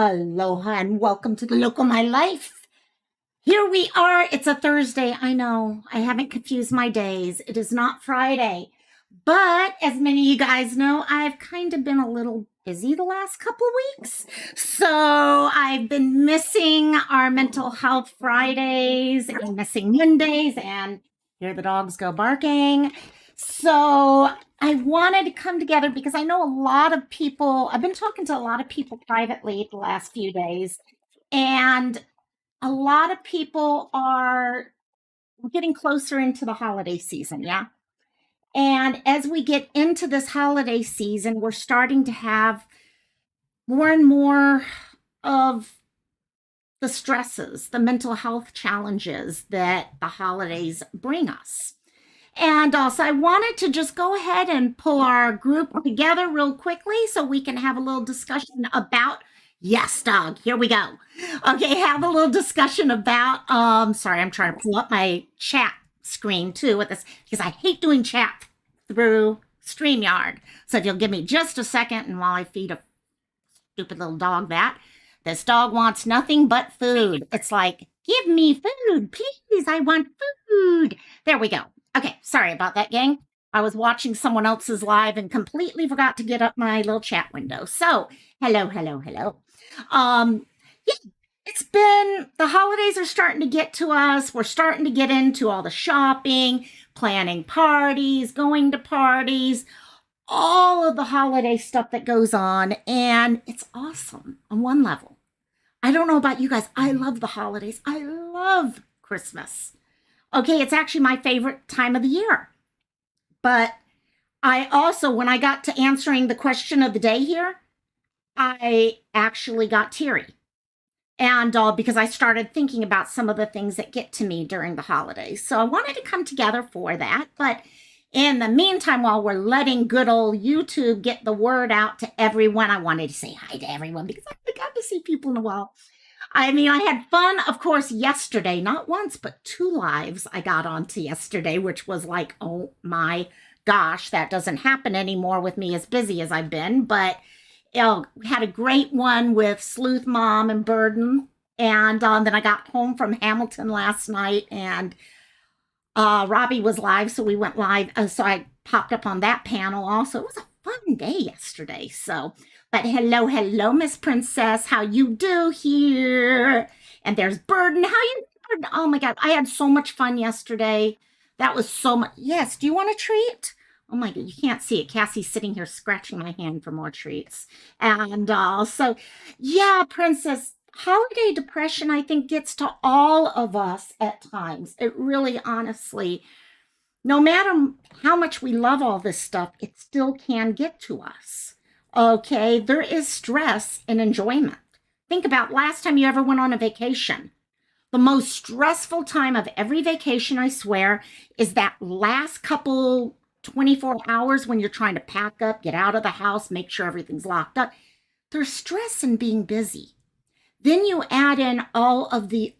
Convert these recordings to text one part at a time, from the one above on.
Aloha and welcome to the Local My Life. Here we are. It's a Thursday. I know I haven't confused my days. It is not Friday. But as many of you guys know, I've kind of been a little busy the last couple weeks. So I've been missing our mental health Fridays and missing Mondays, and here the dogs go barking. So I wanted to come together because I know a lot of people, I've been talking to a lot of people privately the last few days, and a lot of people are getting closer into the holiday season. Yeah. And as we get into this holiday season, we're starting to have more and more of the stresses, the mental health challenges that the holidays bring us. And also, I wanted to just go ahead and pull our group together real quickly so we can have a little discussion about. Yes, dog. Here we go. Okay, have a little discussion about. Sorry, I'm trying to pull up my chat screen too with this because I hate doing chat through StreamYard. So if you'll give me just a second, and while I feed a stupid little dog that, this dog wants nothing but food. It's like, give me food, please. I want food. There we go. Okay, sorry about that, gang. I was watching someone else's live and completely forgot to get up my little chat window. So, hello. Yeah, it's been, the holidays are starting to get to us. We're starting to get into all the shopping, planning parties, going to parties, all of the holiday stuff that goes on. And it's awesome on one level. I don't know about you guys. I love the holidays. I love Christmas. Okay, it's actually my favorite time of the year. But I also, when I got to answering the question of the day here, I actually got teary. And because I started thinking about some of the things that get to me during the holidays. So I wanted to come together for that. But in the meantime, while we're letting good old YouTube get the word out to everyone, I wanted to say hi to everyone because I got to see people in a while. I mean, I had fun, of course, yesterday, not once, but 2 lives I got onto yesterday, which was like, oh my gosh, that doesn't happen anymore with me as busy as I've been. But we had a great one with Sleuth Mom and Burden. And then I got home from Hamilton last night and Robbie was live, so we went live. So I popped up on that panel also. It was a fun day yesterday. So, but hello, Miss Princess. How you do here? And there's Burden. How you doing? Oh my God, I had so much fun yesterday. That was so much. Yes, do you want a treat? Oh my God, you can't see it. Cassie's sitting here scratching my hand for more treats. And so, yeah, Princess, holiday depression, I think, gets to all of us at times. It really, honestly, no matter how much we love all this stuff, it still can get to us. Okay, there is stress and enjoyment. Think about last time you ever went on a vacation. The most stressful time of every vacation, I swear, is that last couple 24 hours when you're trying to pack up, get out of the house, make sure everything's locked up. There's stress in being busy. Then you add in all of the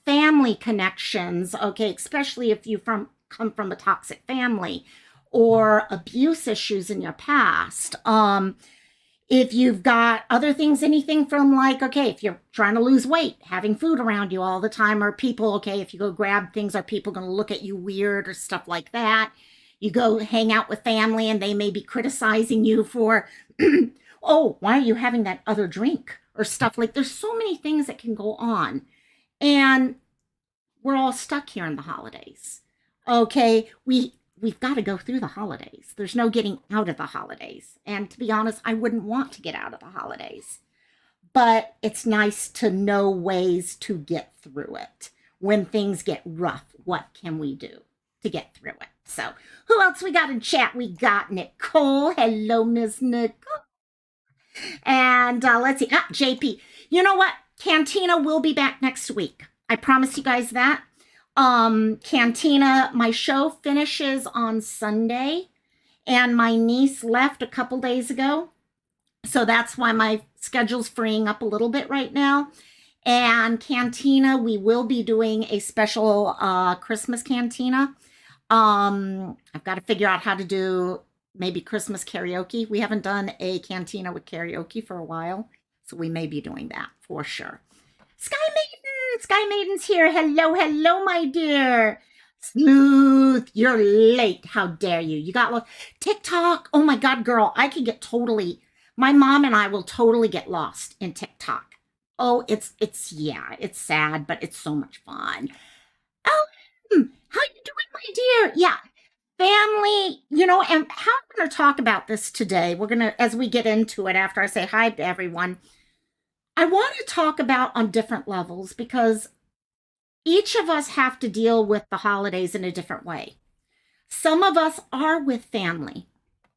family connections, okay, especially if you come from a toxic family or abuse issues in your past. If you've got other things, anything from like, okay, if you're trying to lose weight, having food around you all the time, or people, okay, if you go grab things, are people going to look at you weird or stuff like that? You go hang out with family and they may be criticizing you for, oh, why are you having that other drink? Or stuff like, there's so many things that can go on. And we're all stuck here in the holidays. Okay, we've got to go through the holidays. There's no getting out of the holidays. And to be honest, I wouldn't want to get out of the holidays. But it's nice to know ways to get through it. When things get rough, what can we do to get through it? So, who else we got in chat? We got Nicole. Hello, Miss Nicole. And let's see, JP. You know what? Cantina will be back next week. I promise you guys that. Cantina, my show finishes on Sunday, and my niece left a couple days ago. So that's why my schedule's freeing up a little bit right now. And Cantina, we will be doing a special Christmas Cantina. I've got to figure out how to do maybe Christmas karaoke. We haven't done a Cantina with karaoke for a while. So we may be doing that for sure. Sky Maiden's here. Hello, hello, my dear. Sleuth, you're late. How dare you? You got TikTok. Oh my God, girl, I could get totally, my mom and I will totally get lost in TikTok. Oh, yeah, it's sad, but it's so much fun. Oh, how you doing, my dear? Yeah, family, and how I'm going to talk about this today. We're going to, as we get into it, after I say hi to everyone, I want to talk about on different levels because each of us have to deal with the holidays in a different way. Some of us are with family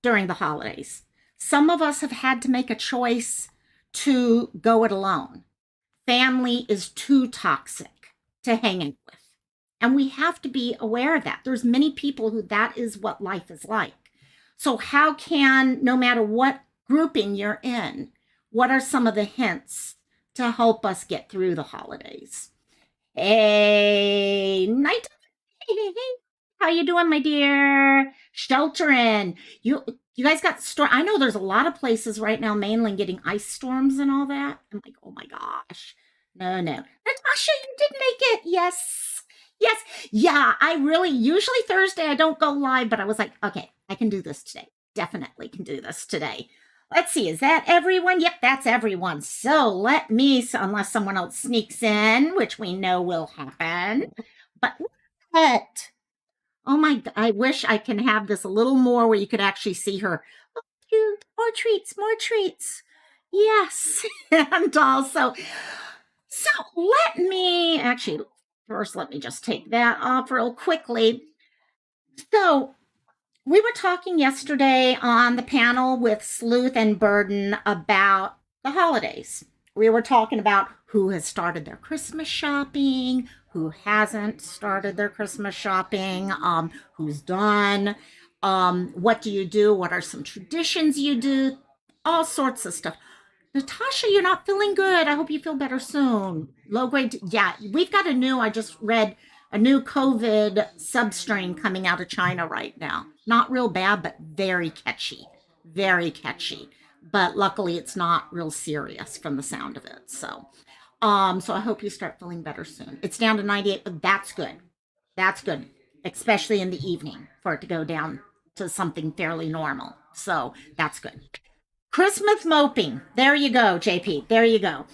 during the holidays. Some of us have had to make a choice to go it alone. Family is too toxic to hang out with. And we have to be aware of that. There's many people who that is what life is like. So how can, no matter what grouping you're in, what are some of the hints to help us get through the holidays? Hey, night. Hey. How you doing, my dear? Sheltering. You guys got storm. I know there's a lot of places right now, mainland, getting ice storms and all that. I'm like, oh my gosh. No. Natasha, you did make it. Yes. Yeah, usually Thursday I don't go live, but I was like, okay, I can do this today. Definitely can do this today. Let's see, is that everyone? Yep, that's everyone. So unless someone else sneaks in, which we know will happen. But what? Oh my, I wish I can have this a little more where you could actually see her. Oh, cute. More treats. Yes. And also, so first let me just take that off real quickly. So we were talking yesterday on the panel with Sleuth and Burden about the holidays. We were talking about who has started their Christmas shopping, who hasn't started their Christmas shopping, who's done, what do you do, what are some traditions you do, all sorts of stuff. Natasha, you're not feeling good. I hope you feel better soon. Low grade. Yeah, we've got I just read a new COVID substrain coming out of China right now. Not real bad, but very catchy. Very catchy. But luckily it's not real serious from the sound of it. So I hope you start feeling better soon. It's down to 98, but that's good. That's good, especially in the evening for it to go down to something fairly normal. So that's good. Christmas moping. There you go, JP. There you go.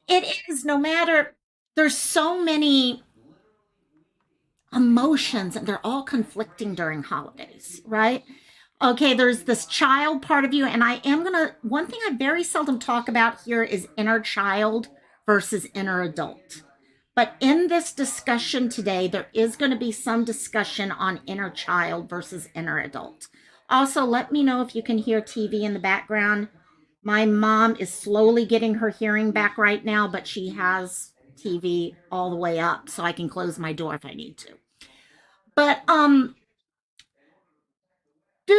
It is no matter, there's so many emotions and they're all conflicting during holidays, right? Okay, there's this child part of you, and one thing I very seldom talk about here is inner child versus inner adult. But in this discussion today, there is going to be some discussion on inner child versus inner adult. Also, let me know if you can hear TV in the background. My mom is slowly getting her hearing back right now, but she has TV all the way up, so I can close my door if I need to. But due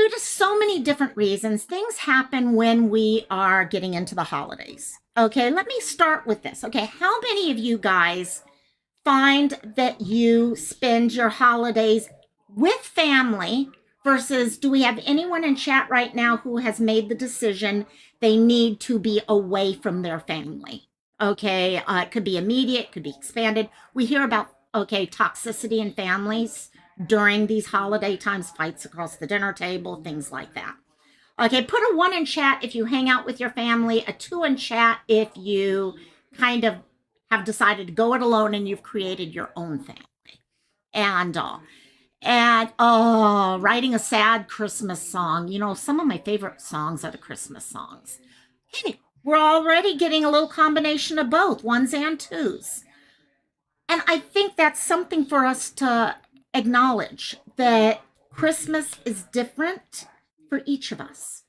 to so many different reasons, things happen when we are getting into the holidays. Okay, let me start with this. Okay, how many of you guys find that you spend your holidays with family versus do we have anyone in chat right now who has made the decision they need to be away from their family? Okay, it could be immediate, it could be expanded. We hear about, toxicity in families during these holiday times, fights across the dinner table, things like that. Okay, put a 1 in chat if you hang out with your family, a 2 in chat if you kind of have decided to go it alone and you've created your own family. And writing a sad Christmas song. Some of my favorite songs are the Christmas songs. Hey, we're already getting a little combination of both, 1s and 2s. And I think that's something for us to acknowledge, that Christmas is different for each of us.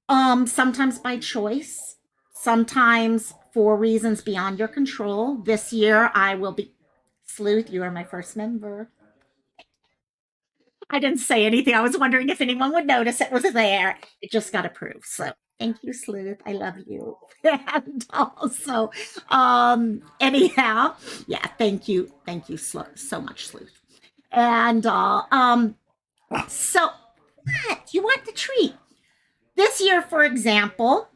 Sometimes by choice, sometimes for reasons beyond your control. This year I will be Sleuth, you are my first member. I didn't say anything. I was wondering if anyone would notice it was there. It just got approved. So thank you, Sleuth. I love you. And also, anyhow, yeah, thank you. Thank you so much, Sleuth. And so what? You want the treat. This year, for example,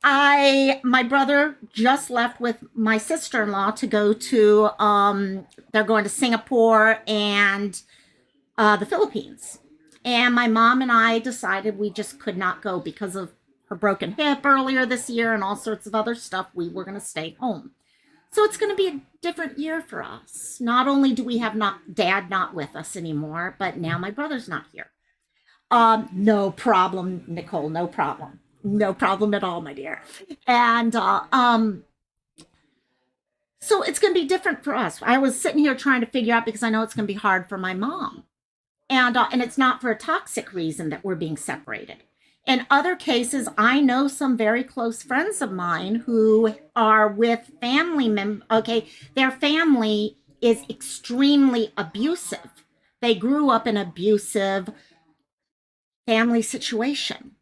My brother just left with my sister-in-law to go to, they're going to Singapore and the Philippines. And my mom and I decided we just could not go because of her broken hip earlier this year and all sorts of other stuff. We were going to stay home. So it's going to be a different year for us. Not only do we have not dad not with us anymore, but now my brother's not here. No problem, Nicole. No problem. No problem at all, my dear. And so it's going to be different for us. I was sitting here trying to figure out because I know it's going to be hard for my mom, and it's not for a toxic reason that we're being separated. In other cases, I know some very close friends of mine who are with family members. Okay, their family is extremely abusive. They grew up in an abusive family situation.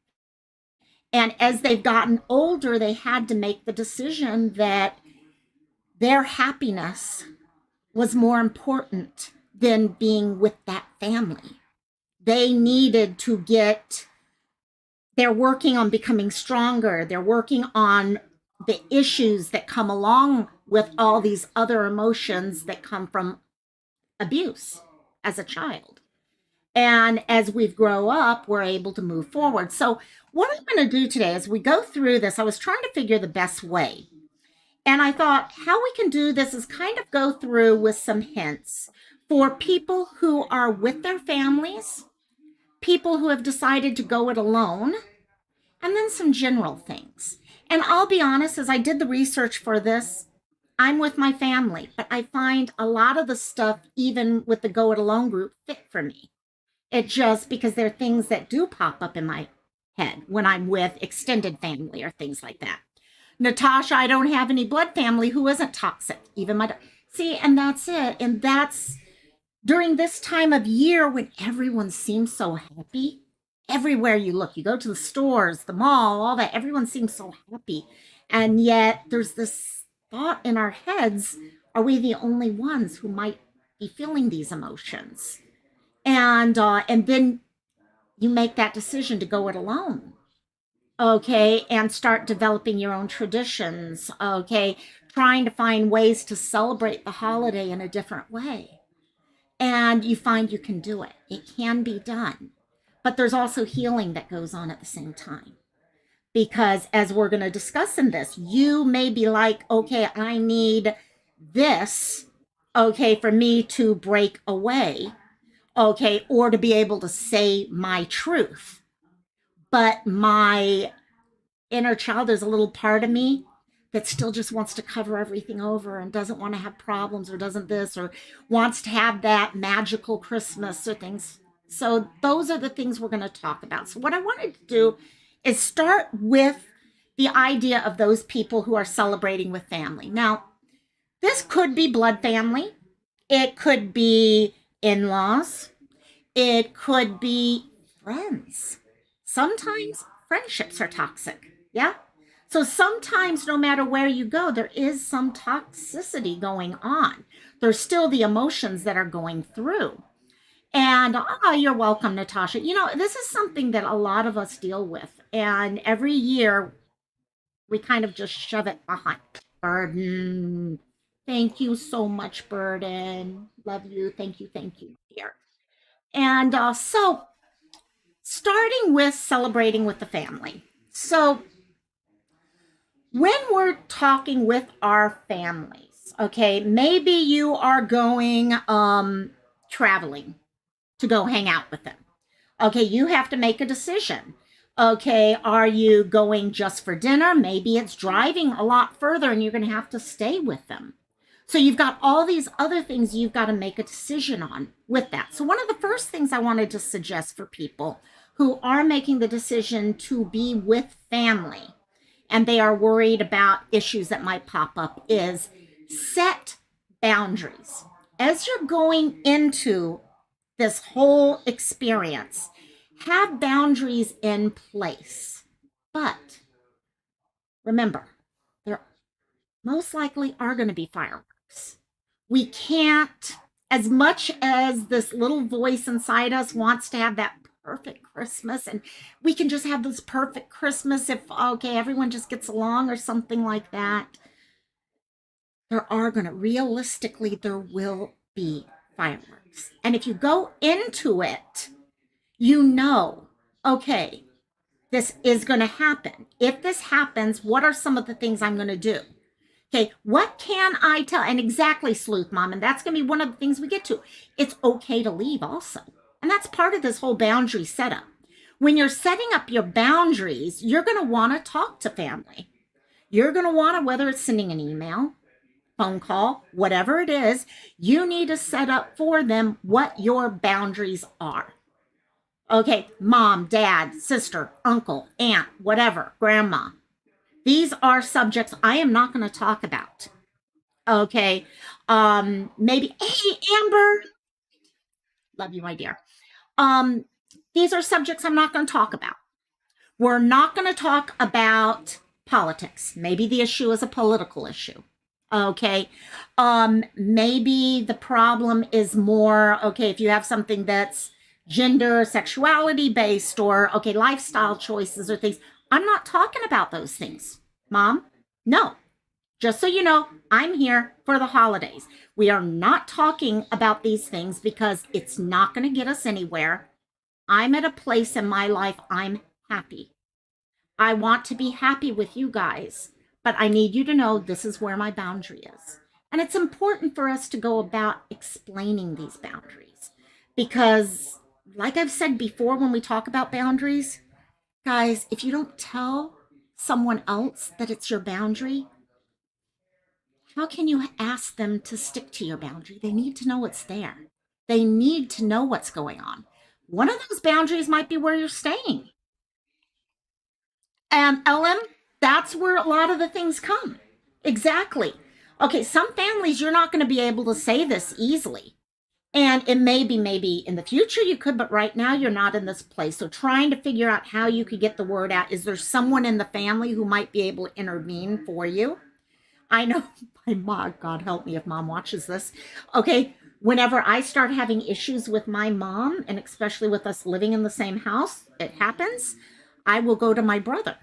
And as they've gotten older, they had to make the decision that their happiness was more important than being with that family. They needed to they're working on becoming stronger. They're working on the issues that come along with all these other emotions that come from abuse as a child. And as we grow up, we're able to move forward. So, what I'm going to do today as we go through this, I was trying to figure the best way. And I thought how we can do this is kind of go through with some hints for people who are with their families, people who have decided to go it alone, and then some general things. And I'll be honest, as I did the research for this, I'm with my family, but I find a lot of the stuff, even with the Go It Alone group, fit for me. It just because there are things that do pop up in my head when I'm with extended family or things like that. Natasha, I don't have any blood family who isn't toxic. Even my see, and that's it. And that's during this time of year when everyone seems so happy. Everywhere you look, you go to the stores, the mall, all that, everyone seems so happy. And yet there's this thought in our heads, are we the only ones who might be feeling these emotions? And then you make that decision to go it alone, okay, and start developing your own traditions, okay, trying to find ways to celebrate the holiday in a different way. And you find you can do it. It can be done. But there's also healing that goes on at the same time. Because as we're going to discuss in this, you may be like, okay, I need this, okay, for me to break away, okay, or to be able to say my truth. But my inner child, there's a little part of me that still just wants to cover everything over and doesn't want to have problems or doesn't this or wants to have that magical Christmas or things. So those are the things we're going to talk about. So what I wanted to do is start with the idea of those people who are celebrating with family. Now, this could be blood family. It could be in-laws. It could be friends. Sometimes friendships are toxic. Yeah. So sometimes, no matter where you go, there is some toxicity going on. There's still the emotions that are going through. And you're welcome, Natasha. You know, this is something that a lot of us deal with. And every year we kind of just shove it behind. Burden. Thank you so much, Burden. Love you. Thank you. Thank you, dear. And so, starting with celebrating with the family. So, when we're talking with our families, okay, maybe you are going traveling to go hang out with them. Okay, you have to make a decision. Okay, are you going just for dinner? Maybe it's driving a lot further and you're going to have to stay with them. So you've got all these other things you've got to make a decision on with that. So one of the first things I wanted to suggest for people who are making the decision to be with family and they are worried about issues that might pop up is set boundaries. As you're going into this whole experience, have boundaries in place. But remember, there most likely are going to be fireworks. We can't, as much as this little voice inside us wants to have that perfect Christmas and we can just have this perfect Christmas if, okay, everyone just gets along or something like that. There are going to, realistically, there will be fireworks. And if you go into it, you know, okay, this is going to happen. If this happens, what are some of the things I'm going to do? Okay, what can I tell? And exactly, Sleuth Mom, and that's going to be one of the things we get to. It's okay to leave also. And that's part of this whole boundary setup. When you're setting up your boundaries, you're going to want to talk to family. You're going to want to, whether it's sending an email, phone call, whatever it is, you need to set up for them what your boundaries are. Okay, mom, dad, sister, uncle, aunt, whatever, grandma. These are subjects I am not going to talk about. Okay. Maybe, hey, Amber, love you, my dear. Um, these are subjects I'm not going to talk about. We're not going to talk about politics. Maybe the issue is a political issue. Okay. Maybe the problem is more, okay, if you have something that's gender, sexuality based, or okay, lifestyle choices or things. I'm not talking about those things, Mom. No. Just so you know, I'm here for the holidays. We are not talking about these things because it's not going to get us anywhere. I'm at a place in my life I'm happy. I want to be happy with you guys, but I need you to know this is where my boundary is. And it's important for us to go about explaining these boundaries because, like I've said before, when we talk about boundaries, guys, if you don't tell someone else that it's your boundary, how can you ask them to stick to your boundary? They need to know it's there. They need to know what's going on. One of those boundaries might be where you're staying. And LM, that's where a lot of the things come. Exactly. Okay, some families you're not going to be able to say this easily. And it may be maybe in the future you could, but right now you're not in this place. So trying to figure out how you could get the word out. Is there someone in the family who might be able to intervene for you? I know my mom, God help me if mom watches this. Okay, whenever I start having issues with my mom, and especially with us living in the same house, it happens, I will go to my brother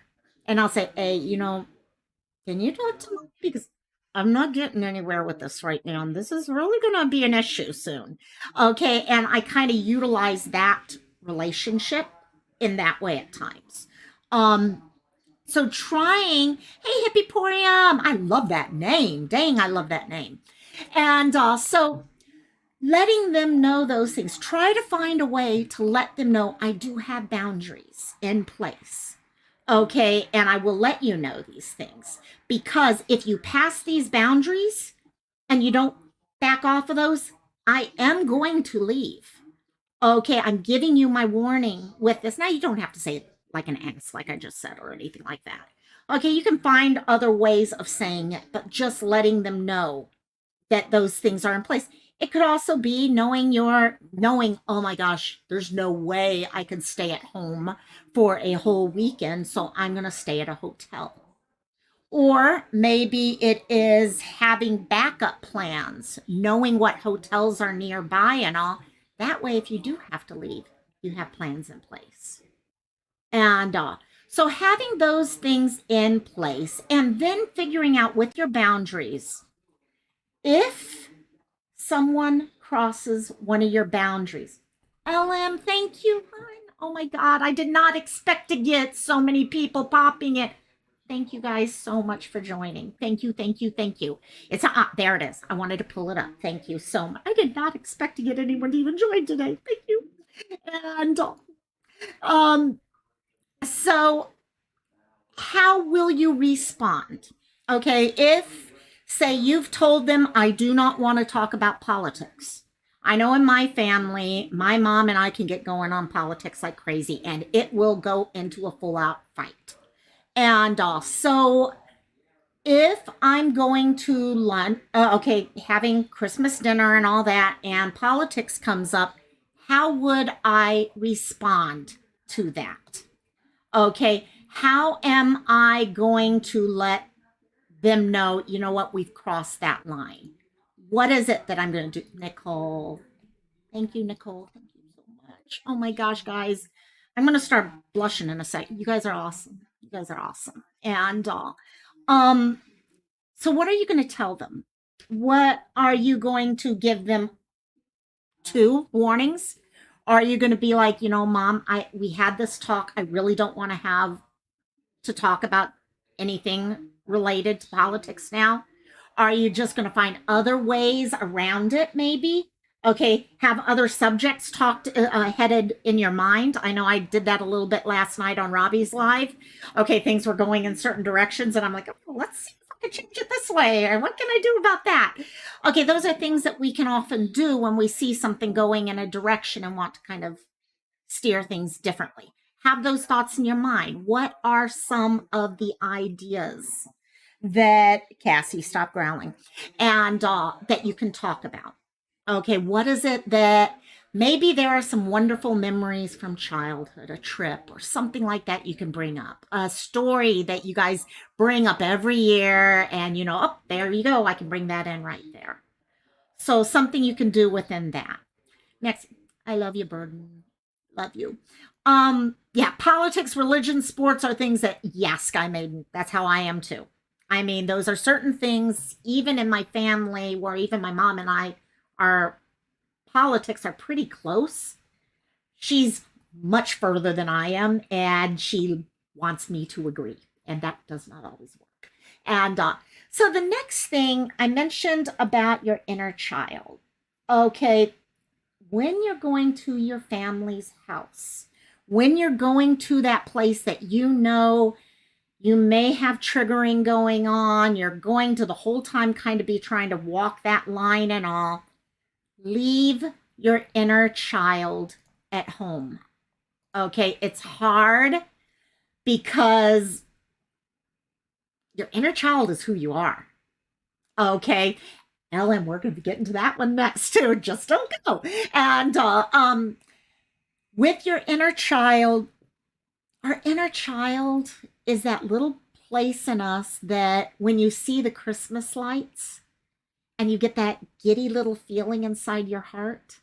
and I'll say, hey, can you talk to me? Because I'm not getting anywhere with this right now. And this is really going to be an issue soon. Okay, and I kind of utilize that relationship in that way at times. So trying, hey, Hippiporium, I love that name. Dang, I love that name. And so letting them know those things, try to find a way to let them know I do have boundaries in place. Okay, and I will let you know these things because if you pass these boundaries and you don't back off of those, I am going to leave. Okay, I'm giving you my warning with this. Now, you don't have to say it like an ass, like I just said, or anything like that. Okay, you can find other ways of saying it, but just letting them know that those things are in place. It could also be knowing, oh my gosh, there's no way I can stay at home for a whole weekend, so I'm going to stay at a hotel. Or maybe it is having backup plans, knowing what hotels are nearby and all. That way, if you do have to leave, you have plans in place. And so having those things in place and then figuring out with your boundaries, if someone crosses one of your boundaries, LM, thank you, hon. Oh my God, I did not expect to get so many people popping it. Thank you guys so much for joining. Thank you, thank you, thank you. It's there it is. I wanted to pull it up. Thank you so much. I did not expect to get anyone to even join today. Thank you. And so how will you respond? Okay, if say you've told them I do not want to talk about politics. I know in my family, my mom and I can get going on politics like crazy, and it will go into a full-out fight. And so if I'm going to lunch, okay, having Christmas dinner and all that, and politics comes up, how would I respond to that? Okay, how am I going to let them know, you know what, we've crossed that line? What is it that I'm going to do? Nicole. Thank you, Nicole. Thank you so much. Oh my gosh, guys. I'm going to start blushing in a second. You guys are awesome. You guys are awesome. And um, so what are you going to tell them? What are you going to give them? Two warnings? Are you going to be like, Mom, we had this talk. I really don't want to have to talk about anything related to politics now? Are you just going to find other ways around it, maybe? Okay, have other subjects talked headed in your mind. I know I did that a little bit last night on Robbie's live. Okay, things were going in certain directions, and I'm like, oh, let's see if I can change it this way, or what can I do about that? Okay, those are things that we can often do when we see something going in a direction and want to kind of steer things differently. Have those thoughts in your mind. What are some of the ideas that Cassie, stop growling, and that you can talk about? Okay, what is it that maybe there are some wonderful memories from childhood, a trip or something like that you can bring up, a story that you guys bring up every year, and oh, there you go, I can bring that in right there. So something you can do within that. Next, I love you, Burden. Love you. Yeah, politics, religion, sports are things that, yes, Sky Maiden, that's how I am too. I mean, those are certain things, even in my family, where even my mom and I, our politics are pretty close. She's much further than I am, and she wants me to agree, and that does not always work. And so the next thing I mentioned about your inner child. Okay, when you're going to your family's house, when you're going to that place that you may have triggering going on, you're going to the whole time kind of be trying to walk that line and all, leave your inner child at home. Okay, it's hard because your inner child is who you are. Okay, Ellen, we're going to be getting to that one next too. Just don't go. And with your inner child, our inner child is that little place in us that when you see the Christmas lights and you get that giddy little feeling inside your heart,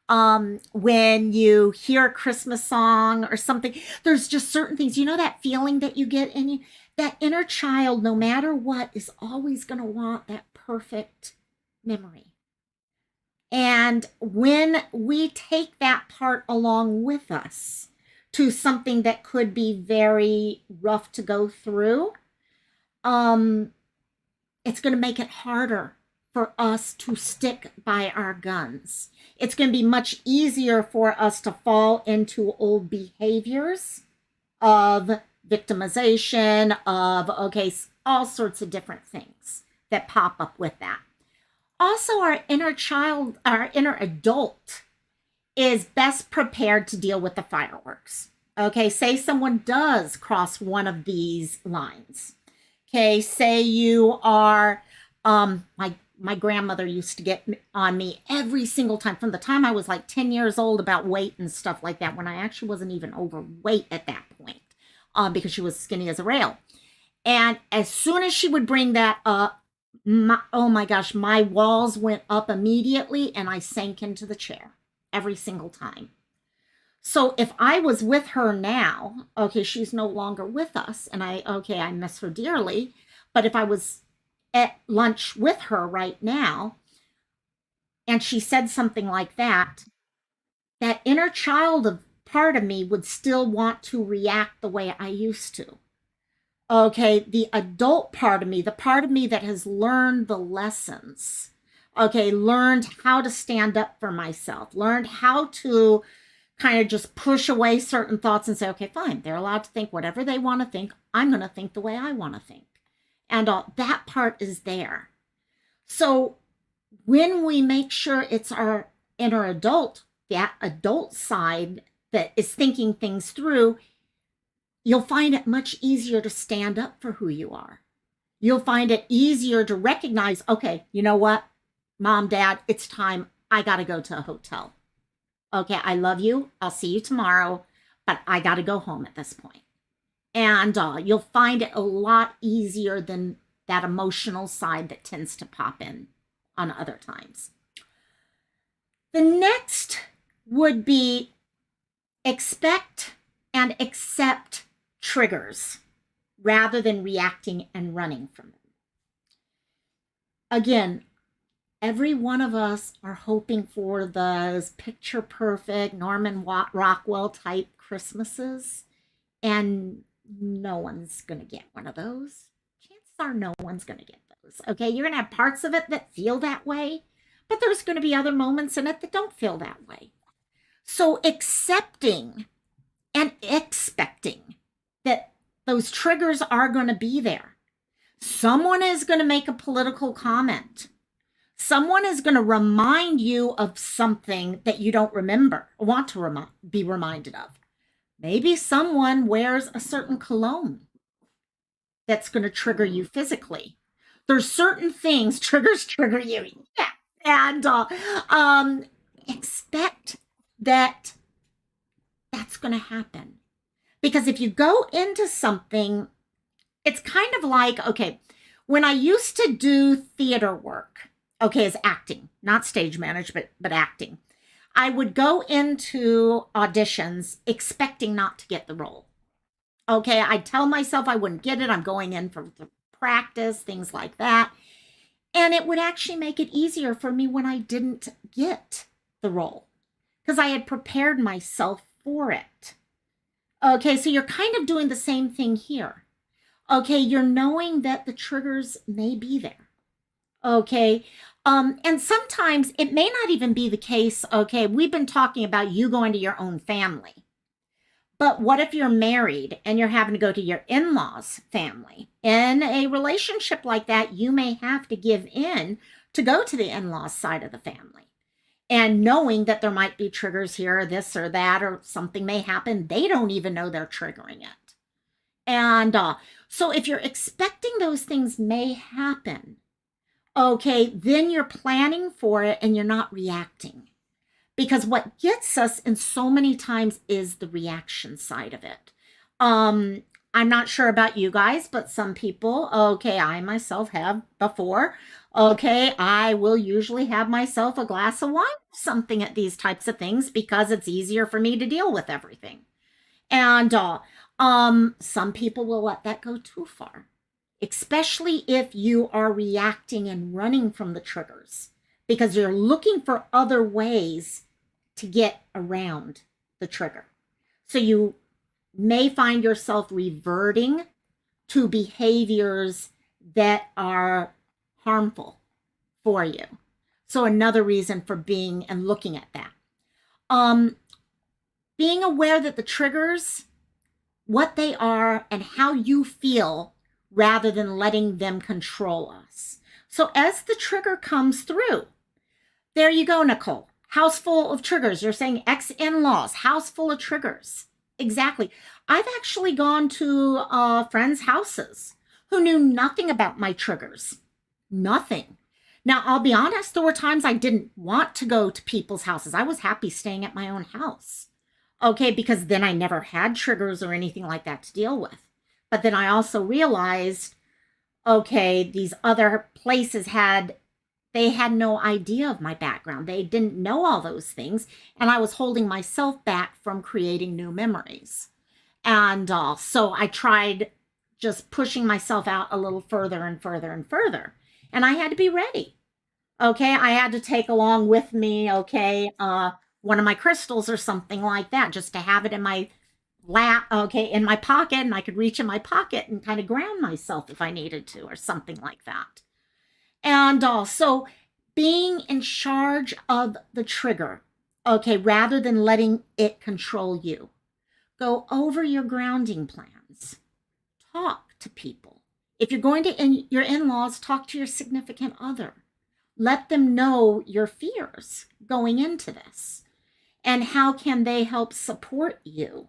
when you hear a Christmas song or something, there's just certain things, that feeling that you get in you, that inner child, no matter what, is always going to want that perfect memory. And when we take that part along with us to something that could be very rough to go through, it's going to make it harder for us to stick by our guns. It's going to be much easier for us to fall into old behaviors of victimization, of, okay, all sorts of different things that pop up with that. Also, our inner child, our inner adult is best prepared to deal with the fireworks. Okay, say someone does cross one of these lines. Okay, say you are, my grandmother used to get on me every single time from the time I was like 10 years old about weight and stuff like that, when I actually wasn't even overweight at that point, because she was skinny as a rail. And as soon as she would bring that up, oh my gosh, my walls went up immediately and I sank into the chair every single time. So if I was with her now, okay, she's no longer with us, and I miss her dearly, but if I was at lunch with her right now and she said something like that, that inner child of part of me would still want to react the way I used to. Okay, the adult part of me, the part of me that has learned the lessons, okay, learned how to stand up for myself, learned how to kind of just push away certain thoughts and say, okay, fine, they're allowed to think whatever they want to think. I'm going to think the way I want to think. And that part is there. So when we make sure it's our inner adult, that adult side that is thinking things through, you'll find it much easier to stand up for who you are. You'll find it easier to recognize, okay, you know what, Mom, Dad, it's time. I got to go to a hotel. Okay, I love you. I'll see you tomorrow, but I got to go home at this point. And you'll find it a lot easier than that emotional side that tends to pop in on other times. The next would be expect and accept triggers rather than reacting and running from them. Again, every one of us are hoping for those picture perfect Norman Rockwell type Christmases, and no one's going to get one of those. Chances are no one's going to get those. Okay, you're going to have parts of it that feel that way, but there's going to be other moments in it that don't feel that way. So accepting and expecting that those triggers are going to be there. Someone is going to make a political comment. Someone is going to remind you of something that you don't remember or want to be reminded of. Maybe someone wears a certain cologne that's going to trigger you physically. There's certain things, triggers trigger you. Yeah. And expect that that's going to happen. Because if you go into something, it's kind of like, okay, when I used to do theater work, okay, as acting, not stage management, but acting, I would go into auditions expecting not to get the role. Okay, I'd tell myself I wouldn't get it. I'm going in for the practice, things like that. And it would actually make it easier for me when I didn't get the role because I had prepared myself for it. Okay, so you're kind of doing the same thing here. Okay, you're knowing that the triggers may be there. Okay, and sometimes it may not even be the case. Okay, we've been talking about you going to your own family. But what if you're married and you're having to go to your in-laws' family? In a relationship like that, you may have to give in to go to the in-laws' side of the family. And knowing that there might be triggers here, or this or that, or something may happen, they don't even know they're triggering it. And so if you're expecting those things may happen, okay, then you're planning for it and you're not reacting. Because what gets us in so many times is the reaction side of it. I'm not sure about you guys, but some people, okay, I myself have before, okay, I will usually have myself a glass of wine, something at these types of things because it's easier for me to deal with everything. And some people will let that go too far, especially if you are reacting and running from the triggers because you're looking for other ways to get around the trigger. So you may find yourself reverting to behaviors that are harmful for you. So another reason for being and looking at that. Being aware that the triggers, what they are and how you feel rather than letting them control us. So as the trigger comes through, there you go, Nicole. House full of triggers. You're saying ex-in-laws, house full of triggers. Exactly. I've actually gone to friends' houses who knew nothing about my triggers. Nothing. Now, I'll be honest, there were times I didn't want to go to people's houses. I was happy staying at my own house. Okay, because then I never had triggers or anything like that to deal with. But then I also realized, okay, these other places they had no idea of my background. They didn't know all those things. And I was holding myself back from creating new memories. And so I tried just pushing myself out a little further and further and further. And I had to be ready. Okay, I had to take along with me, okay, one of my crystals or something like that, just to have it in my lap, okay, in my pocket, and I could reach in my pocket and kind of ground myself if I needed to or something like that. And also being in charge of the trigger, okay, rather than letting it control you. Go over your grounding plans. Talk to people. If you're going to your in-laws, talk to your significant other. Let them know your fears going into this. And how can they help support you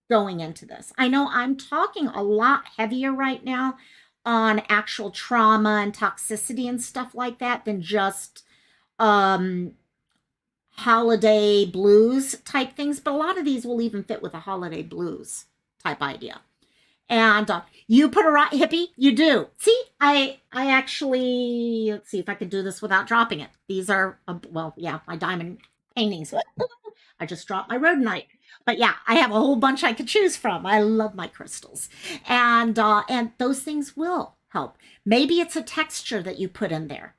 going into this? I know I'm talking a lot heavier right now on actual trauma and toxicity and stuff like that than just holiday blues type things. But a lot of these will even fit with a holiday blues type idea. And you put a hippie, you do. See, I actually, let's see if I can do this without dropping it. These are, well, yeah, my diamond paintings. I just dropped my rhodonite. But yeah, I have a whole bunch I could choose from. I love my crystals. And those things will help. Maybe it's a texture that you put in there.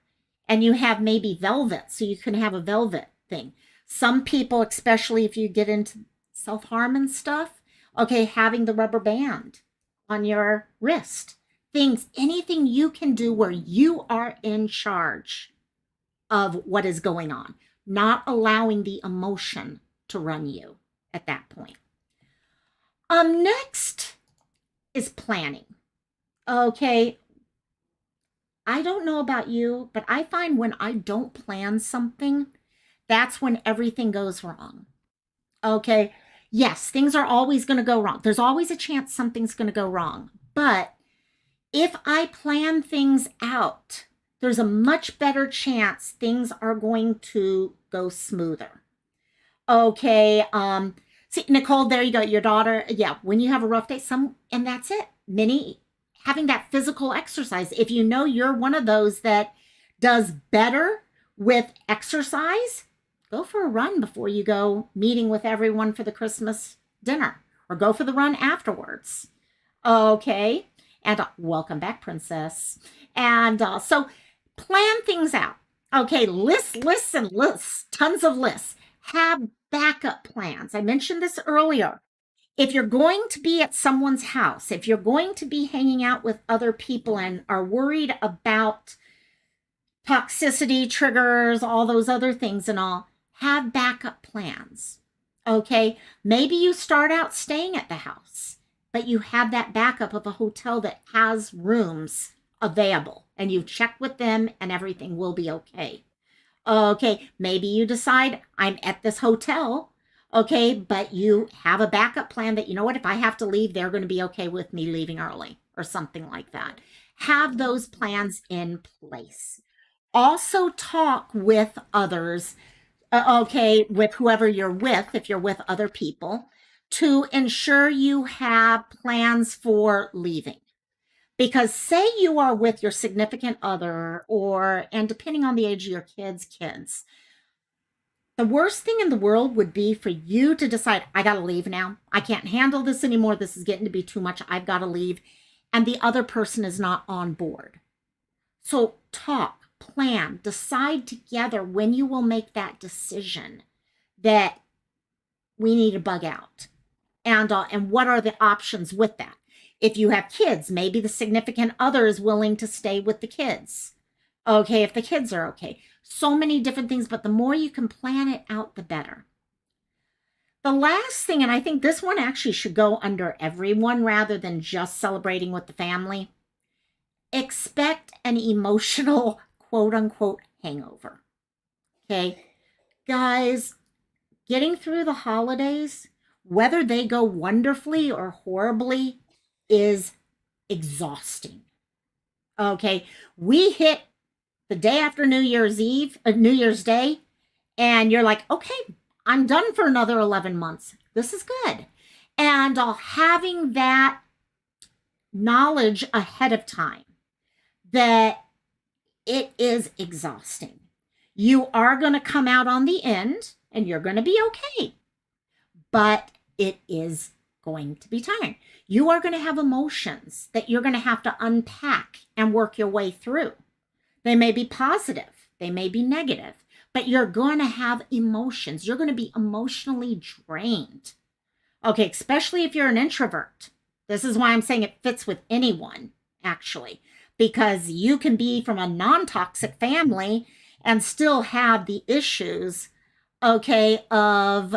And you have maybe velvet, so you can have a velvet thing. Some people, especially if you get into self-harm and stuff, okay, having the rubber band on your wrist. Things, anything you can do where you are in charge of what is going on, not allowing the emotion to run you at that point. Next is planning. Okay, I don't know about you, but I find when I don't plan something, that's when everything goes wrong. Okay, yes, things are always going to go wrong. There's always a chance something's going to go wrong. But if I plan things out, there's a much better chance things are going to go smoother. Okay, see, Nicole, there you go. Your daughter, yeah, when you have a rough day, and that's it. Having that physical exercise. If you know you're one of those that does better with exercise, go for a run before you go meeting with everyone for the Christmas dinner, or go for the run afterwards. Okay. And welcome back, princess. And so plan things out. Okay. Lists, and lists, tons of lists. Have backup plans. I mentioned this earlier. If you're going to be at someone's house, if you're going to be hanging out with other people and are worried about toxicity triggers, all those other things and all, have backup plans. Okay, maybe you start out staying at the house, but you have that backup of a hotel that has rooms available, and you check with them and everything will be okay. Okay, maybe you decide I'm at this hotel. Okay, but you have a backup plan that, you know what, if I have to leave, they're going to be okay with me leaving early or something like that. Have those plans in place. Also, talk with others, okay, with whoever you're with, if you're with other people, to ensure you have plans for leaving. Because say you are with your significant other, and depending on the age of your kids, the worst thing in the world would be for you to decide, I got to leave now. I can't handle this anymore. This is getting to be too much. I've got to leave. And the other person is not on board. So talk, plan, decide together when you will make that decision that we need to bug out. And what are the options with that? If you have kids, maybe the significant other is willing to stay with the kids. Okay, if the kids are okay. So many different things, but the more you can plan it out, the better. The last thing, and I think this one actually should go under everyone rather than just celebrating with the family, expect an emotional quote unquote hangover. Okay, guys, getting through the holidays, whether they go wonderfully or horribly, is exhausting. Okay, we hit the day after New Year's Day, and you're like, okay, I'm done for another 11 months. This is good. And having that knowledge ahead of time that it is exhausting. You are going to come out on the end and you're going to be okay. But it is going to be tiring. You are going to have emotions that you're going to have to unpack and work your way through. They may be positive, they may be negative, but you're going to have emotions. You're going to be emotionally drained. Okay, especially if you're an introvert. This is why I'm saying it fits with anyone, actually, because you can be from a non-toxic family and still have the issues, okay, of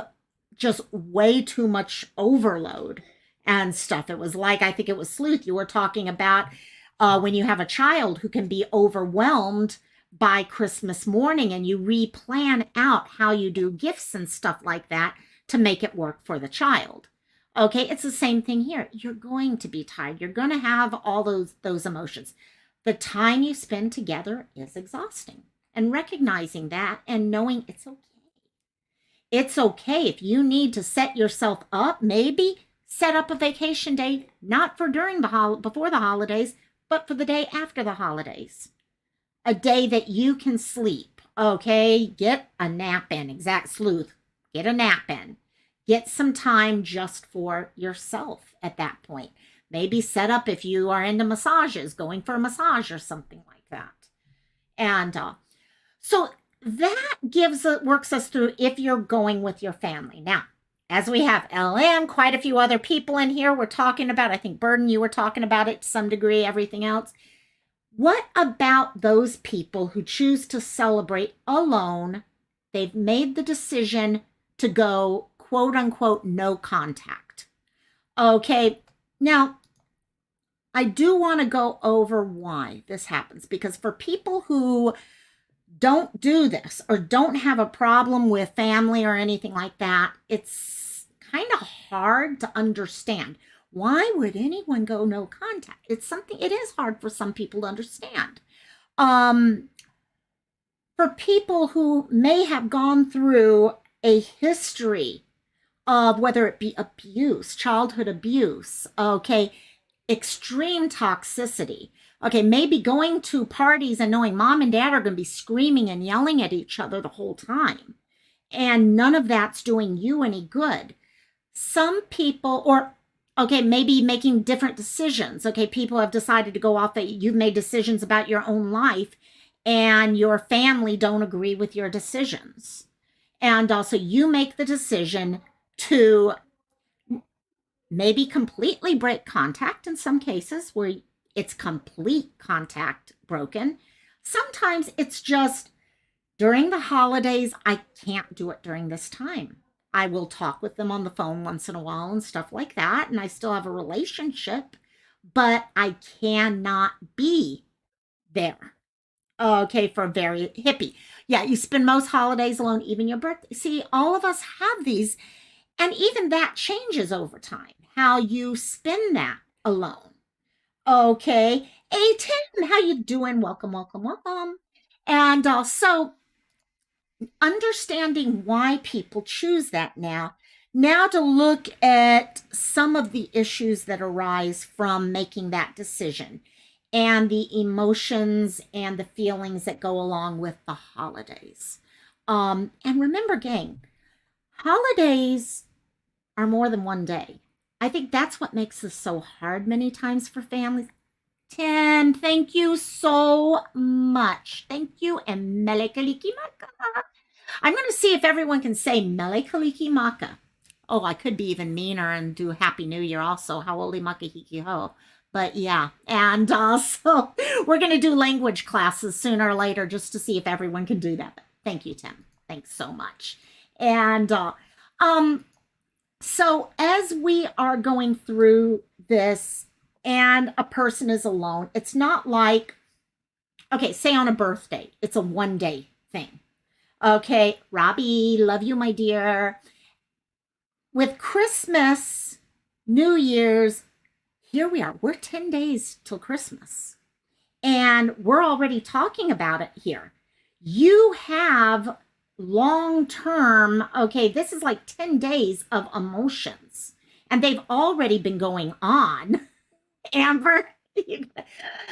just way too much overload and stuff. It was like, I think it was Sleuth, you were talking about when you have a child who can be overwhelmed by Christmas morning and you replan out how you do gifts and stuff like that to make it work for the child. Okay, it's the same thing here. You're going to be tired. You're going to have all those emotions. The time you spend together is exhausting. And recognizing that and knowing it's okay. It's okay if you need to set yourself up, maybe set up a vacation day, not for before the holidays, but for the day after the holidays. A day that you can sleep, okay? Get a nap in, exact Sleuth. Get a nap in. Get some time just for yourself at that point. Maybe set up, if you are into massages, going for a massage or something like that. And so that works us through if you're going with your family. Now, as we have LM, quite a few other people in here, we're talking about, I think, Burden, you were talking about it to some degree, everything else. What about those people who choose to celebrate alone? They've made the decision to go, quote unquote, no contact. Okay, now I do want to go over why this happens, because for people who don't do this or don't have a problem with family or anything like that, it's kind of hard to understand. Why would anyone go no contact? It is hard for some people to understand. For people who may have gone through a history of whether it be abuse, childhood abuse, okay, extreme toxicity, okay, maybe going to parties and knowing mom and dad are going to be screaming and yelling at each other the whole time, and none of that's doing you any good. Some people, or okay, maybe making different decisions. Okay, people have decided to go off, that you've made decisions about your own life and your family don't agree with your decisions. And also you make the decision to maybe completely break contact in some cases where it's complete contact broken. Sometimes it's just during the holidays, I can't do it during this time. I will talk with them on the phone once in a while and stuff like that, and I still have a relationship, but I cannot be there. Okay, for a very hippie. Yeah, you spend most holidays alone, even your birthday. See, all of us have these, and even that changes over time, how you spend that alone. Okay. Hey, Tim, how you doing? Welcome, welcome, welcome. And so understanding why people choose that now to look at some of the issues that arise from making that decision and the emotions and the feelings that go along with the holidays. And remember, gang, holidays are more than one day. I think that's what makes this so hard many times for families. Tim, thank you so much. Thank you, and mele kalikimaka. I'm going to see if everyone can say mele kalikimaka. Oh, I could be even meaner and do Happy New Year also. Haoli makahiki ho. But yeah, and so we're going to do language classes sooner or later just to see if everyone can do that. But thank you, Tim. Thanks so much. And so as we are going through this and a person is alone, it's not like, okay, say on a birthday, it's a one-day thing. Okay, Robbie, love you, my dear. With Christmas, New Year's, here we are. We're 10 days till Christmas. And we're already talking about it here. You have long-term, okay, this is like 10 days of emotions. And they've already been going on. Amber,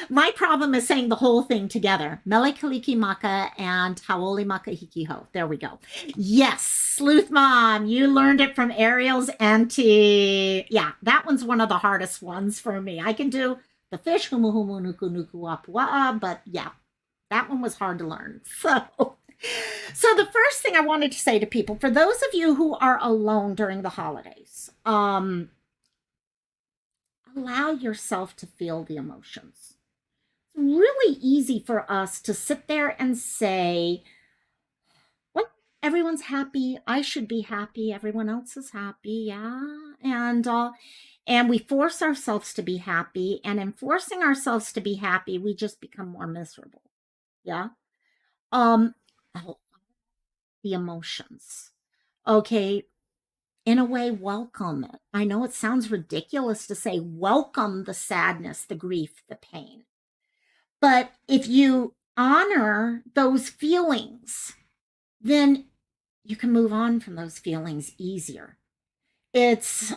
my problem is saying the whole thing together. Mele kaliki maka and haoli maka hiki ho. There we go. Yes, Sleuth Mom, you learned it from Ariel's auntie. Yeah, that one's one of the hardest ones for me. I can do the fish, humu humu nuku nuku apua, but yeah, that one was hard to learn. So the first thing I wanted to say to people, for those of you who are alone during the holidays, allow yourself to feel the emotions. It's really easy for us to sit there and say, well, everyone's happy. I should be happy. Everyone else is happy. Yeah. And we force ourselves to be happy. And in forcing ourselves to be happy, we just become more miserable. Yeah. The emotions. Okay. In a way, welcome it. I know it sounds ridiculous to say welcome the sadness, the grief, the pain. But if you honor those feelings, then you can move on from those feelings easier. It's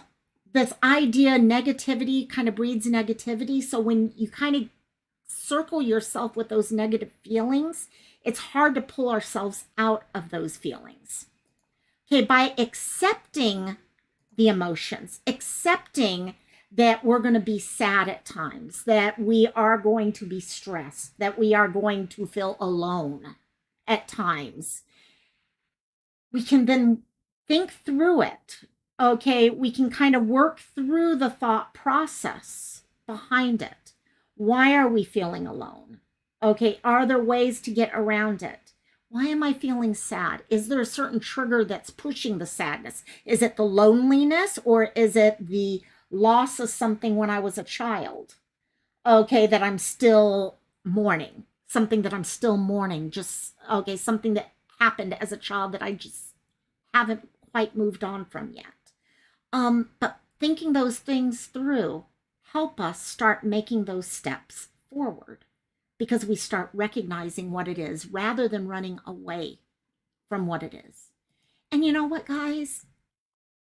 this idea, negativity kind of breeds negativity. So when you kind of circle yourself with those negative feelings, it's hard to pull ourselves out of those feelings. Okay, by accepting the emotions, accepting that we're going to be sad at times, that we are going to be stressed, that we are going to feel alone at times. We can then think through it. Okay, we can kind of work through the thought process behind it. Why are we feeling alone? Okay, are there ways to get around it? Why am I feeling sad? Is there a certain trigger that's pushing the sadness? Is it the loneliness, or is it the loss of something when I was a child? Okay, that I'm still mourning. Something that I'm still mourning. Just, okay, something that happened as a child that I just haven't quite moved on from yet. But thinking those things through help us start making those steps forward, because we start recognizing what it is rather than running away from what it is. And you know what, guys?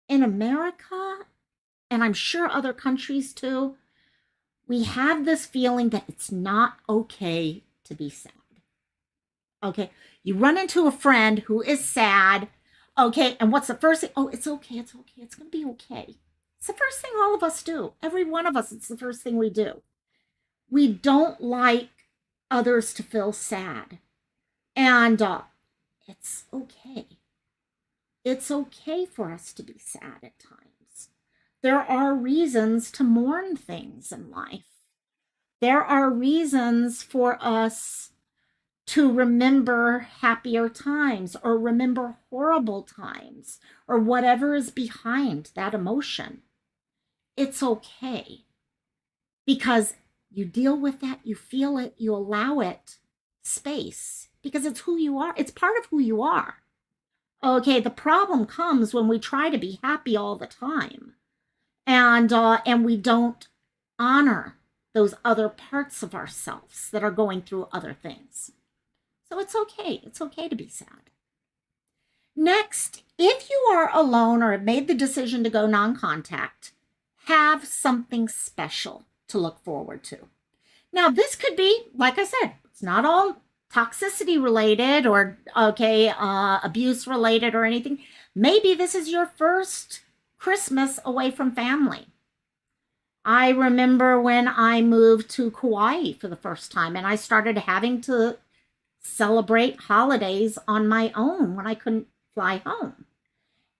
In America, and I'm sure other countries too, we have this feeling that it's not okay to be sad. Okay, you run into a friend who is sad. Okay, and what's the first thing? Oh, it's okay, it's okay, it's going to be okay. It's the first thing all of us do. Every one of us, it's the first thing we do. We don't like others to feel sad. And it's okay. It's okay for us to be sad at times. There are reasons to mourn things in life. There are reasons for us to remember happier times or remember horrible times or whatever is behind that emotion. It's okay, because you deal with that, you feel it, you allow it space, because it's who you are. It's part of who you are. Okay, the problem comes when we try to be happy all the time, and we don't honor those other parts of ourselves that are going through other things. So it's okay. It's okay to be sad. Next, if you are alone or have made the decision to go non-contact, have something special to look forward to. Now, this could be, like I said, it's not all toxicity related or, okay, abuse related or anything. Maybe this is your first Christmas away from family. I remember when I moved to Kauai for the first time, and I started having to celebrate holidays on my own when I couldn't fly home.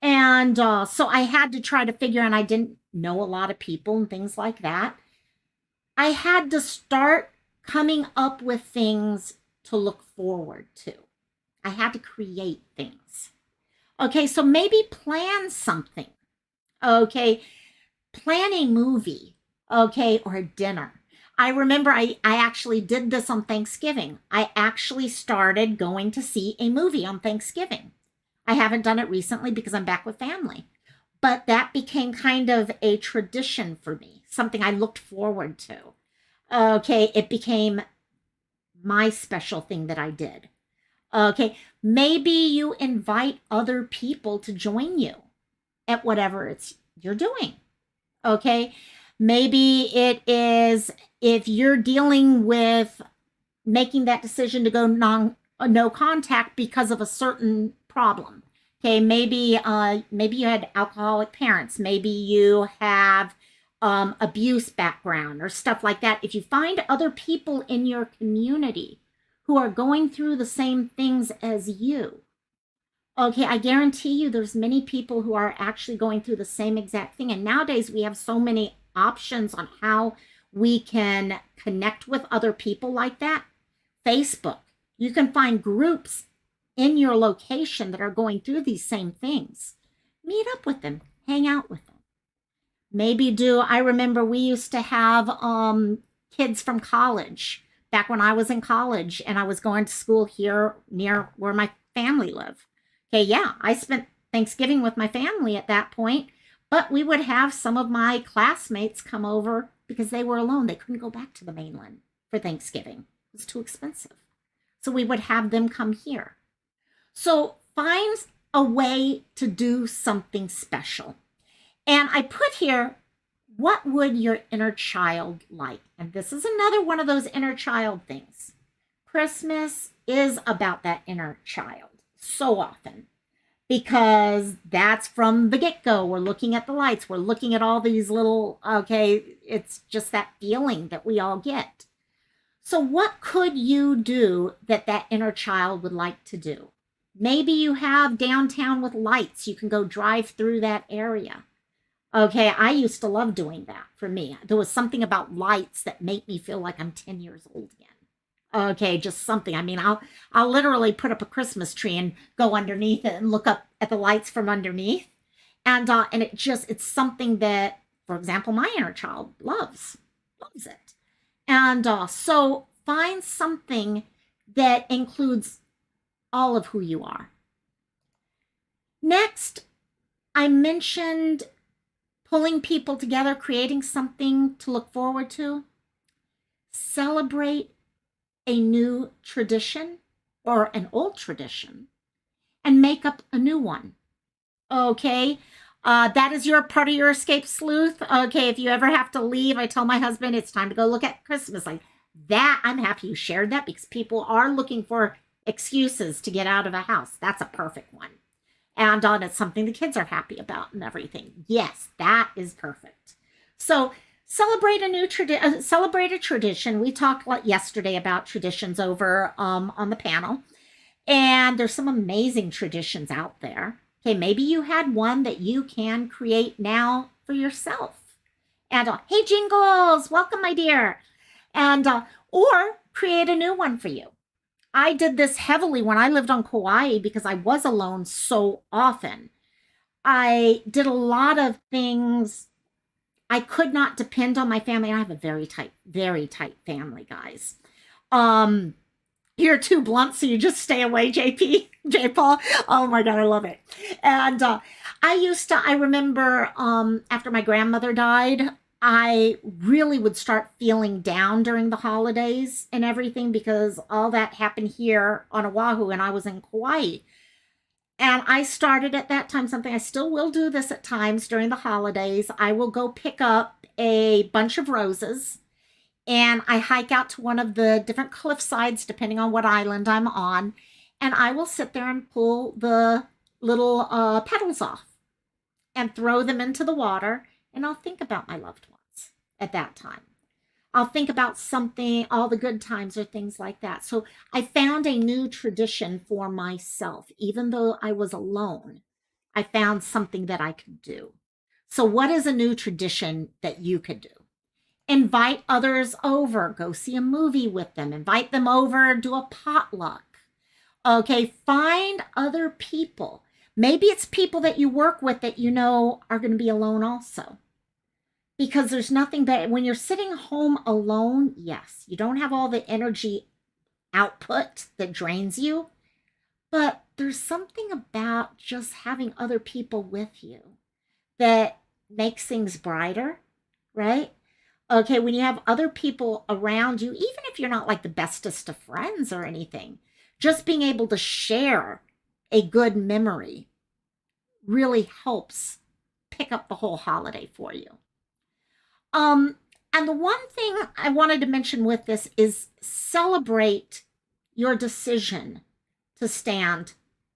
And so I had to try to figure, and I didn't know a lot of people and things like that. I had to start coming up with things to look forward to. I had to create things. Okay, so maybe plan something. Okay, plan a movie, okay, or a dinner. I remember I actually did this on Thanksgiving. I actually started going to see a movie on Thanksgiving. I haven't done it recently because I'm back with family. But that became kind of a tradition for me, something I looked forward to. Okay, it became my special thing that I did. Okay, maybe you invite other people to join you at whatever it's you're doing. Okay, maybe it is if you're dealing with making that decision to go no contact because of a certain problem. Okay, maybe you had alcoholic parents, maybe you have abuse background or stuff like that. If you find other people in your community who are going through the same things as you, okay, I guarantee you there's many people who are actually going through the same exact thing. And nowadays we have so many options on how we can connect with other people like that. Facebook, you can find groups in your location that are going through these same things. Meet up with them, hang out with them. Maybe I remember we used to have kids from college back when I was in college and I was going to school here near where my family lived. Okay, yeah, I spent Thanksgiving with my family at that point, but we would have some of my classmates come over because they were alone. They couldn't go back to the mainland for Thanksgiving. It was too expensive. So we would have them come here. So find a way to do something special. And I put here, what would your inner child like? And this is another one of those inner child things. Christmas is about that inner child so often. because that's from the get-go. We're looking at the lights. We're looking at all these little, okay, it's just that feeling that we all get. So what could you do that that inner child would like to do? Maybe you have downtown with lights. You can go drive through that area. Okay, I used to love doing that for me. There was something about lights that made me feel like I'm 10 years old again. Okay, just something. I mean, I'll literally put up a Christmas tree and go underneath it and look up at the lights from underneath. And it's something that, for example, my inner child loves it. And so find something that includes all of who you are. Next, I mentioned pulling people together, creating something to look forward to. Celebrate a new tradition or an old tradition and make up a new one. Okay. That is your part of your escape sleuth. Okay. If you ever have to leave, I tell my husband it's time to go look at Christmas. Like that, I'm happy you shared that because people are looking for excuses to get out of a house. That's a perfect one. And it's something the kids are happy about and everything. Yes, that is perfect. So celebrate a tradition. We talked yesterday about traditions over on the panel, and there's some amazing traditions out there. Okay, maybe you had one that you can create now for yourself. And hey, Jingles, welcome, my dear. And or create a new one for you. I did this heavily when I lived on Kauai because I was alone so often. I did a lot of things. I could not depend on my family. I have a very tight family, guys. You're too blunt, so you just stay away, JP, J Paul. Oh my God, I love it. And I remember after my grandmother died, I really would start feeling down during the holidays and everything because all that happened here on Oahu and I was in Kauai. And I started at that time something I still will do this at times during the holidays. I will go pick up a bunch of roses and I hike out to one of the different cliff sides, depending on what island I'm on. And I will sit there and pull the little petals off and throw them into the water. And I'll think about my loved ones at that time. I'll think about something, all the good times or things like that. So I found a new tradition for myself. Even though I was alone, I found something that I could do. So what is a new tradition that you could do? Invite others over. Go see a movie with them. Invite them over. Do a potluck. Okay, find other people. Maybe it's people that you work with that you know are going to be alone also. Because there's nothing better. When you're sitting home alone, yes, you don't have all the energy output that drains you. But there's something about just having other people with you that makes things brighter, right? Okay, when you have other people around you, even if you're not like the bestest of friends or anything, just being able to share a good memory really helps pick up the whole holiday for you. And the one thing I wanted to mention with this is celebrate your decision to stand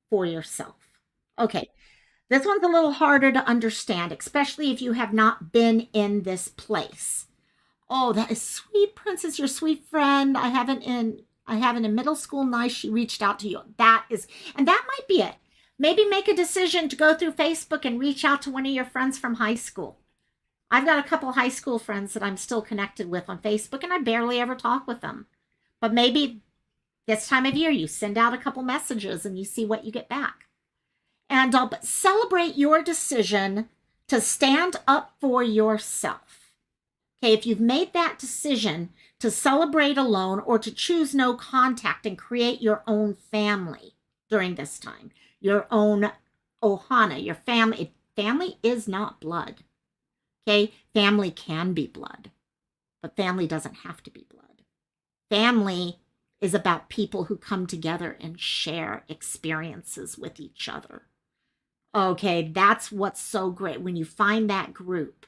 for yourself. Okay, this one's a little harder to understand, especially if you have not been in this place. Oh, that is sweet, Princess, your sweet friend. I have it in middle school. Nice, she reached out to you. And that might be it. Maybe make a decision to go through Facebook and reach out to one of your friends from high school. I've got a couple high school friends that I'm still connected with on Facebook, and I barely ever talk with them. But maybe this time of year, you send out a couple messages and you see what you get back. And but celebrate your decision to stand up for yourself. Okay, if you've made that decision to celebrate alone or to choose no contact and create your own family during this time, your own ohana, your family. Family is not blood. Okay, family can be blood, but family doesn't have to be blood. Family is about people who come together and share experiences with each other. Okay, that's what's so great. When you find that group,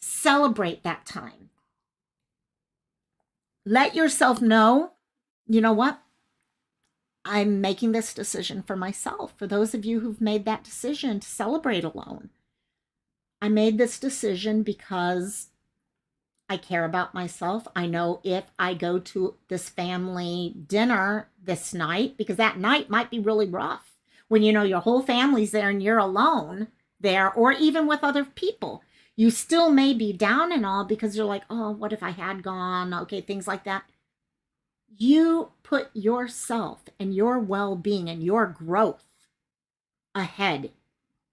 celebrate that time. Let yourself know, you know what? I'm making this decision for myself. For those of you who've made that decision to celebrate alone, I made this decision because I care about myself. I know if I go to this family dinner this night, because that night might be really rough when you know your whole family's there and you're alone there, or even with other people. You still may be down and all because you're like, oh, what if I had gone? Okay, things like that. You put yourself and your well-being and your growth ahead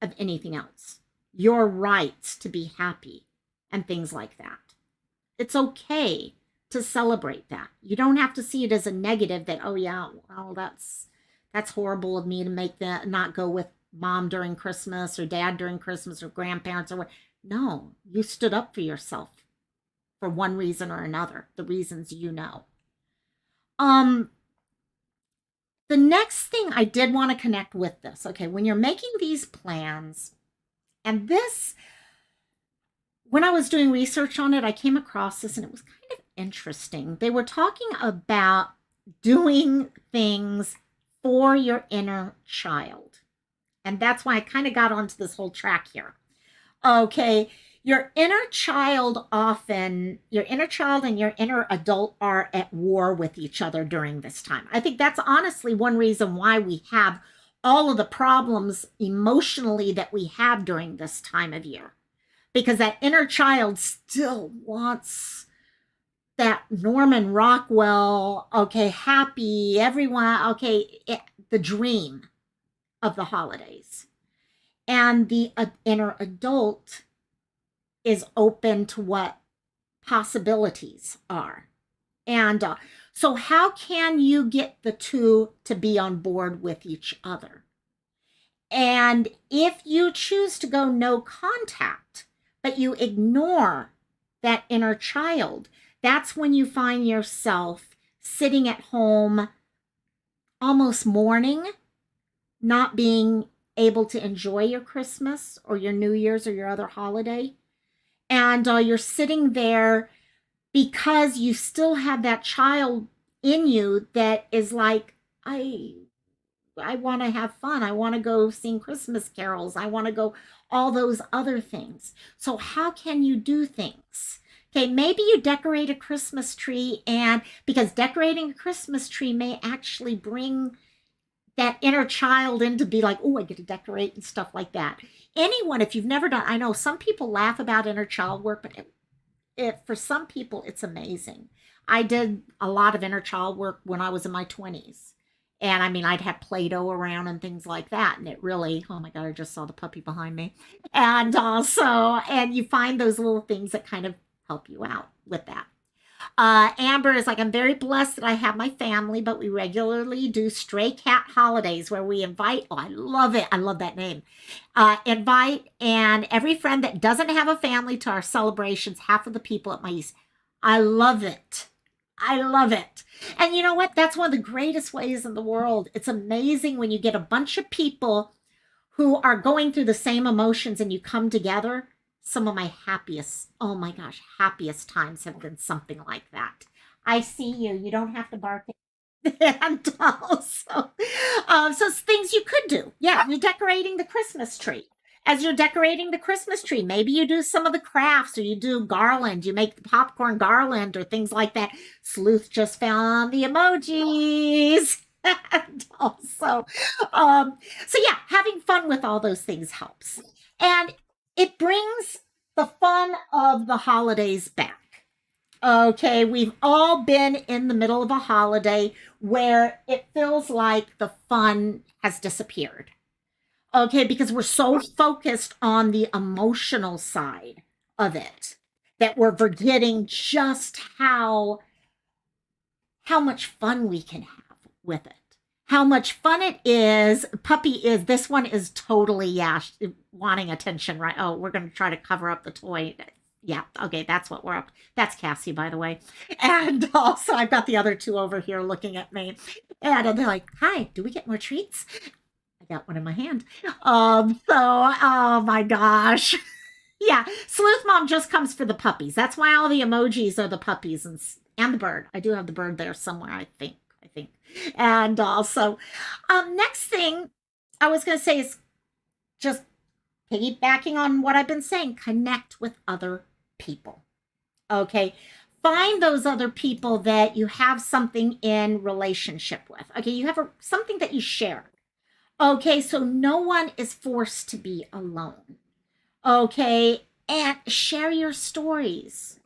of anything else. Your rights to be happy and things like that. It's okay to celebrate that. You don't have to see it as a negative that, oh yeah, well, that's horrible of me to make that not go with mom during Christmas or dad during Christmas or grandparents or what. No, you stood up for yourself for one reason or another, the reasons you know. The next thing I did want to connect with this, okay, when you're making these plans, and this, when I was doing research on it, I came across this and it was kind of interesting. They were talking about doing things for your inner child. And that's why I kind of got onto this whole track here. Okay, your inner child and your inner adult are at war with each other during this time. I think that's honestly one reason why we have all of the problems emotionally that we have during this time of year. Because that inner child still wants that Norman Rockwell, okay, happy, everyone, okay, the dream of the holidays. And the inner adult is open to what possibilities are. And so how can you get the two to be on board with each other? And if you choose to go no contact, but you ignore that inner child, that's when you find yourself sitting at home almost mourning, not being able to enjoy your Christmas or your New Year's or your other holiday. And you're sitting there because you still have that child in you that is like, I want to have fun. I want to go sing Christmas carols. I want to go all those other things. So how can you do things? Okay, maybe you decorate a Christmas tree, and because decorating a Christmas tree may actually bring that inner child in to be like, oh, I get to decorate and stuff like that. Anyone, if you've never done, I know some people laugh about inner child work, but for some people, it's amazing. I did a lot of inner child work when I was in my 20s. And I mean, I'd have Play-Doh around and things like that. And it really, oh my God, I just saw the puppy behind me. And and you find those little things that kind of help you out with that. Amber is like, I'm very blessed that I have my family, but we regularly do stray cat holidays where we invite, oh, I love it. I love that name. Invite and every friend that doesn't have a family to our celebrations, half of the people at my East. I love it. I love it. And you know what? That's one of the greatest ways in the world. It's amazing when you get a bunch of people who are going through the same emotions and you come together. Some of my happiest, oh my gosh, happiest times have been something like that. I see you. You don't have to bark. And also, so things you could do. Yeah, you're decorating the Christmas tree. As you're decorating the Christmas tree, maybe you do some of the crafts or you do garland. You make the popcorn garland or things like that. Sleuth just found the emojis. And also, so yeah, having fun with all those things helps. And it brings the fun of the holidays back. Okay, we've all been in the middle of a holiday where it feels like the fun has disappeared. Okay, because we're so focused on the emotional side of it that we're forgetting just how much fun we can have with it. How much fun it is. Puppy is, this one is totally, yeah, wanting attention, right? Oh, we're going to try to cover up the toy. Yeah, okay, that's what we're up. That's Cassie, by the way. And also, I've got the other two over here looking at me. And they're like, hi, do we get more treats? I got one in my hand. Oh my gosh. Yeah, Sleuth Mom just comes for the puppies. That's why all the emojis are the puppies and the bird. I do have the bird there somewhere, I think. think. And also, next thing I was going to say is just piggybacking on what I've been saying, connect with other people. Okay. Find those other people that you have something in relationship with. Okay. You have something that you share. Okay. So no one is forced to be alone. Okay. And share your stories.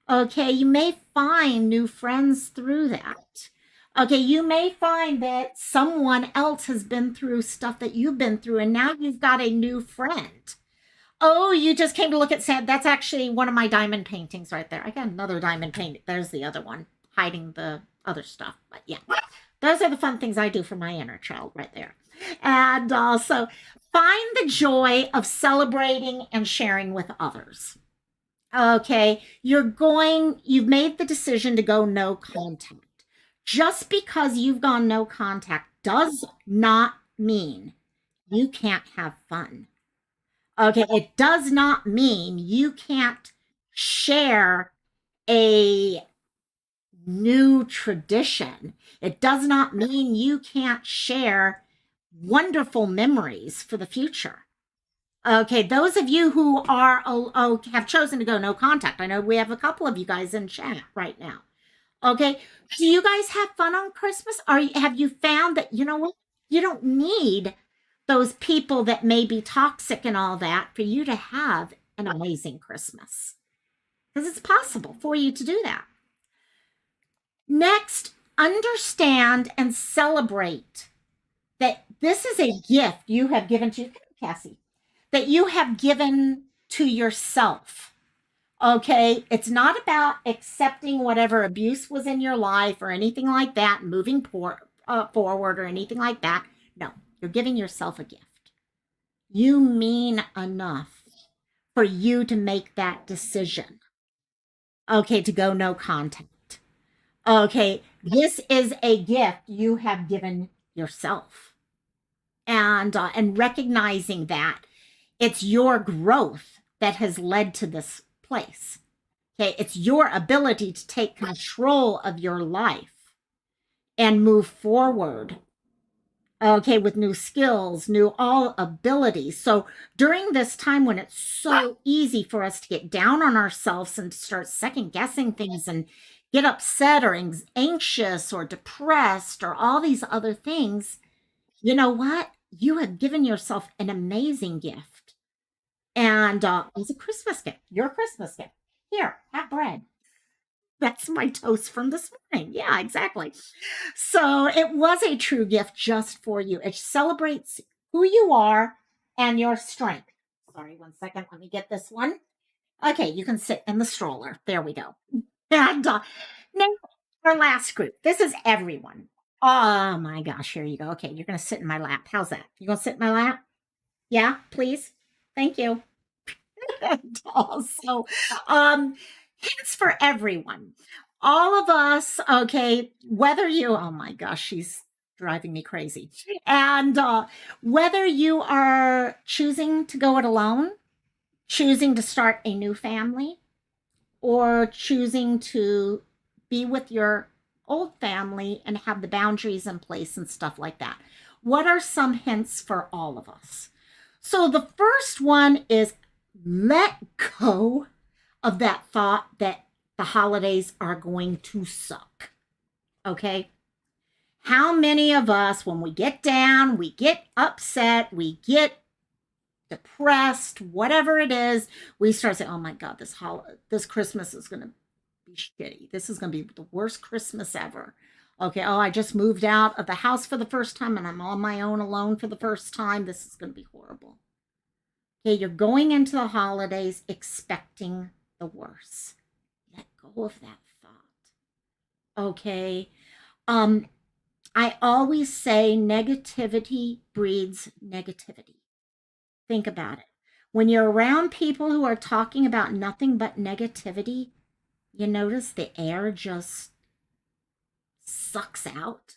Okay. You may find new friends through that. Okay. You may find that someone else has been through stuff that you've been through, and now you've got a new friend. Oh, you just came to look at sand. That's actually one of my diamond paintings right there. I got another diamond painting. There's the other one, hiding the other stuff. But yeah, those are the fun things I do for my inner child right there. And also, find the joy of celebrating and sharing with others. Okay, you've made the decision to go no contact. Just because you've gone no contact does not mean you can't have fun. Okay, it does not mean you can't share a new tradition. It does not mean you can't share wonderful memories for the future. Okay, those of you who have chosen to go no contact. I know we have a couple of you guys in chat right now. Okay, do you guys have fun on Christmas? Have you found that, you know what? You don't need those people that may be toxic and all that for you to have an amazing Christmas. Because it's possible for you to do that. Next, understand and celebrate that this is a gift you have given to Cassie, that you have given to yourself. Okay, it's not about accepting whatever abuse was in your life or anything like that, moving forward or anything like that. No, you're giving yourself a gift. You mean enough for you to make that decision. Okay, to go no contact. Okay, this is a gift you have given yourself. And recognizing that it's your growth that has led to this place. Okay, it's your ability to take control of your life and move forward. Okay, with new skills, new all abilities. So during this time when it's so easy for us to get down on ourselves and start second guessing things and get upset or anxious or depressed or all these other things, you know what? You have given yourself an amazing gift. And it's a Christmas gift, your Christmas gift. Here, have bread. That's my toast from this morning. Yeah, exactly. So it was a true gift just for you. It celebrates who you are and your strength. Sorry, 1 second. Let me get this one. Okay, you can sit in the stroller. There we go. And now our last group. This is everyone. Oh my gosh, here you go. Okay, you're going to sit in my lap. How's that? You going to sit in my lap? Yeah, please. Thank you. And also, hints for everyone. All of us, okay, whether you, oh my gosh, she's driving me crazy. And whether you are choosing to go it alone, choosing to start a new family, or choosing to be with your old family and have the boundaries in place and stuff like that. What are some hints for all of us? So the first one is let go of that thought that the holidays are going to suck. Okay? How many of us, when we get down, we get upset, we get depressed, whatever it is, we start saying, oh my God, this Christmas is going to be shitty. This is going to be the worst Christmas ever. Okay, oh, I just moved out of the house for the first time and I'm on my own alone for the first time. This is going to be horrible. Okay, you're going into the holidays expecting the worst. Let go of that thought. Okay. I always say negativity breeds negativity. Think about it. When you're around people who are talking about nothing but negativity, you notice the air just sucks out.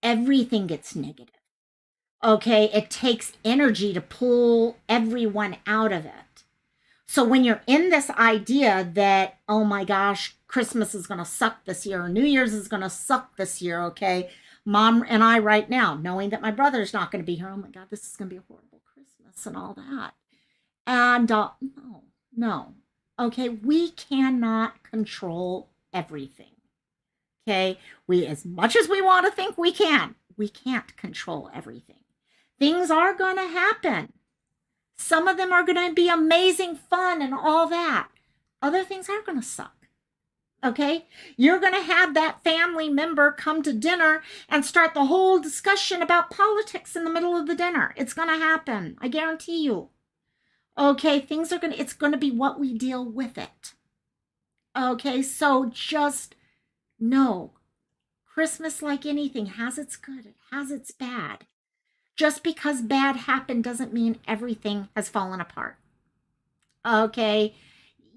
Everything gets negative. Okay, it takes energy to pull everyone out of it. So when you're in this idea that, oh my gosh, Christmas is going to suck this year, or New Year's is going to suck this year, okay? Mom and I right now, knowing that my brother's not going to be here, oh my God, this is going to be a horrible Christmas and all that. And no. Okay, we cannot control everything. Okay, as much as we want to think we can, we can't control everything. Things are going to happen. Some of them are going to be amazing fun and all that. Other things are going to suck. Okay, you're going to have that family member come to dinner and start the whole discussion about politics in the middle of the dinner. It's going to happen. I guarantee you. Okay, it's going to be what we deal with it. Okay, so just know, Christmas, like anything, has its good, it has its bad. Just because bad happened doesn't mean everything has fallen apart. Okay.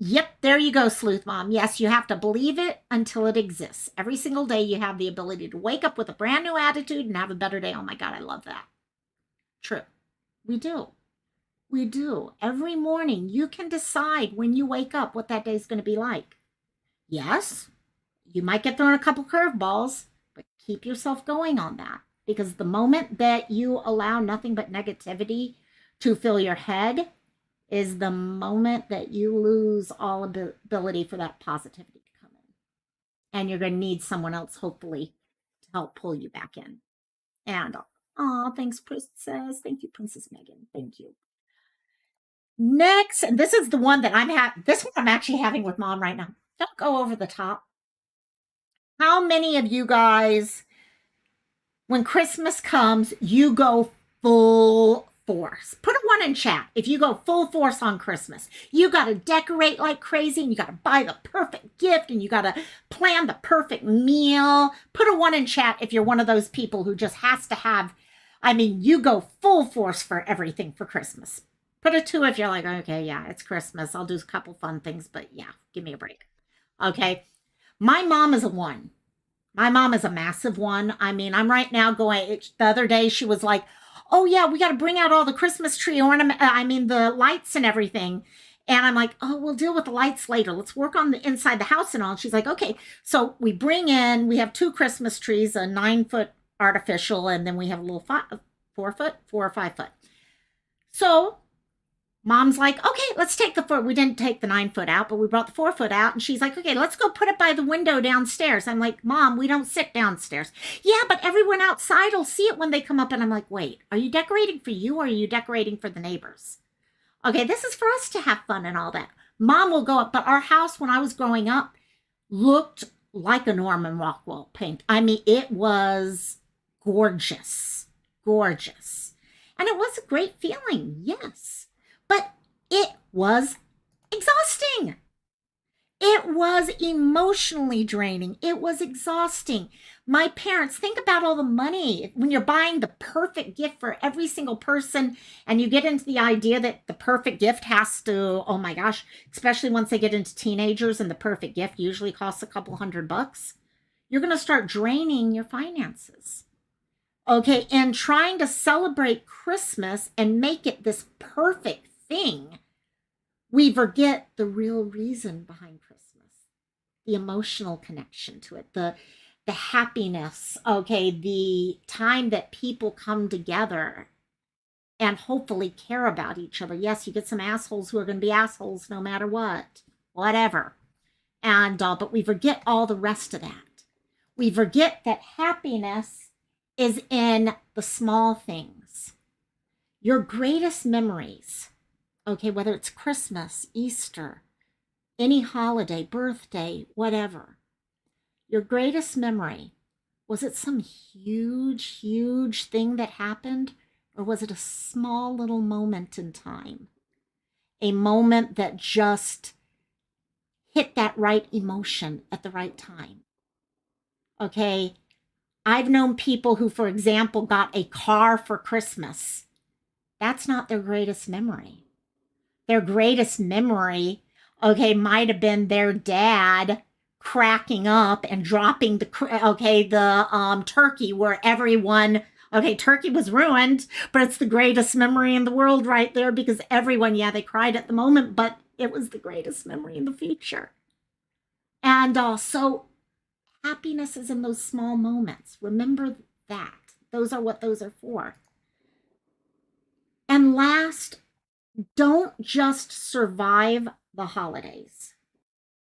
Yep, there you go, Sleuth Mom. Yes, you have to believe it until it exists. Every single day you have the ability to wake up with a brand new attitude and have a better day. Oh my God, I love that. True. We do. We do. Every morning you can decide when you wake up what that day is going to be like. Yes, you might get thrown a couple curveballs, but keep yourself going on that. Because the moment that you allow nothing but negativity to fill your head is the moment that you lose all ability for that positivity to come in. And you're going to need someone else, hopefully, to help pull you back in. And, thanks, Princess. Thank you, Princess Megan. Thank you. Next, and this is the one that I'm actually having with Mom right now. Don't go over the top. How many of you guys, when Christmas comes, you go full force? Put a 1 in chat if you go full force on Christmas. You got to decorate like crazy, and you got to buy the perfect gift, and you got to plan the perfect meal. Put a 1 in chat if you're one of those people who just has to have, you go full force for everything for Christmas. Put a 2 if you're like, okay, yeah, it's Christmas. I'll do a couple fun things, but yeah, give me a break. Okay. My mom is a 1. My mom is a massive 1. I'm right now going, the other day she was like, oh yeah, we got to bring out all the Christmas tree ornament, the lights and everything. And I'm like, oh, we'll deal with the lights later. Let's work on the inside the house and all. And she's like, okay. So we have 2 Christmas trees, a 9-foot artificial, and then we have a little 4 or 5 foot. So Mom's like, okay, let's take we didn't take the 9-foot out, but we brought the 4-foot out. And she's like, okay, let's go put it by the window downstairs. I'm like, Mom, we don't sit downstairs. Yeah, but everyone outside will see it when they come up. And I'm like, wait, are you decorating for you, or are you decorating for the neighbors? Okay, this is for us to have fun and all that. Mom will go up, but our house when I was growing up looked like a Norman Rockwell paint. It was gorgeous, gorgeous. And it was a great feeling, yes. But it was exhausting. It was emotionally draining. It was exhausting. My parents, think about all the money when you're buying the perfect gift for every single person, and you get into the idea that the perfect gift has to, oh my gosh, especially once they get into teenagers and the perfect gift usually costs a couple $100. You're going to start draining your finances. Okay, and trying to celebrate Christmas and make it this perfect thing, we forget the real reason behind Christmas, the emotional connection to it, the happiness, okay, the time that people come together and hopefully care about each other. Yes, you get some assholes who are going to be assholes no matter what, whatever. And but we forget all the rest of that. We forget that happiness is in the small things. Your greatest memories, okay, whether it's Christmas, Easter, any holiday, birthday, whatever, your greatest memory, was it some huge, huge thing that happened, or was it a small little moment in time? A moment that just hit that right emotion at the right time. Okay, I've known people who, for example, got a car for Christmas. That's not their greatest memory. Their greatest memory, okay, might have been their dad cracking up and dropping the turkey where everyone, okay, turkey was ruined, but it's the greatest memory in the world right there, because everyone, yeah, they cried at the moment, but it was the greatest memory in the future. And so happiness is in those small moments. Remember that. Those are what those are for. And last, don't just survive the holidays.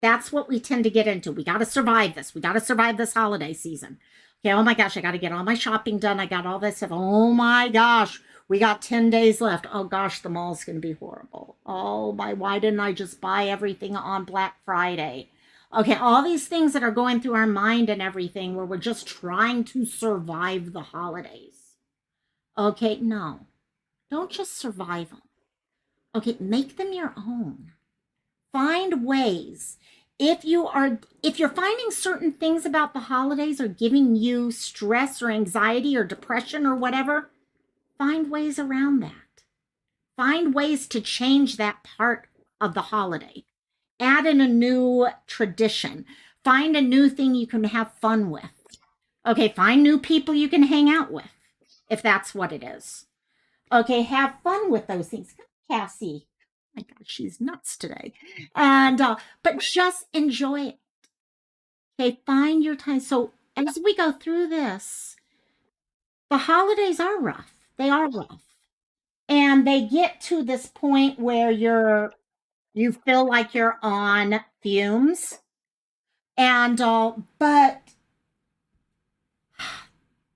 That's what we tend to get into. We got to survive this. We got to survive this holiday season. Okay, oh my gosh, I got to get all my shopping done. I got all this stuff. Oh my gosh, we got 10 days left. Oh gosh, the mall's going to be horrible. Oh my, why didn't I just buy everything on Black Friday? Okay, all these things that are going through our mind and everything where we're just trying to survive the holidays. Okay, no, don't just survive them. Okay, make them your own. Find ways. If you're finding certain things about the holidays are giving you stress or anxiety or depression or whatever, find ways around that. Find ways to change that part of the holiday. Add in a new tradition. Find a new thing you can have fun with. Okay, find new people you can hang out with, if that's what it is. Okay, have fun with those things. Cassie. My God, she's nuts today. And but just enjoy it. Okay, find your time. So as we go through this, the holidays are rough. They are rough. And they get to this point where you feel like you're on fumes. And but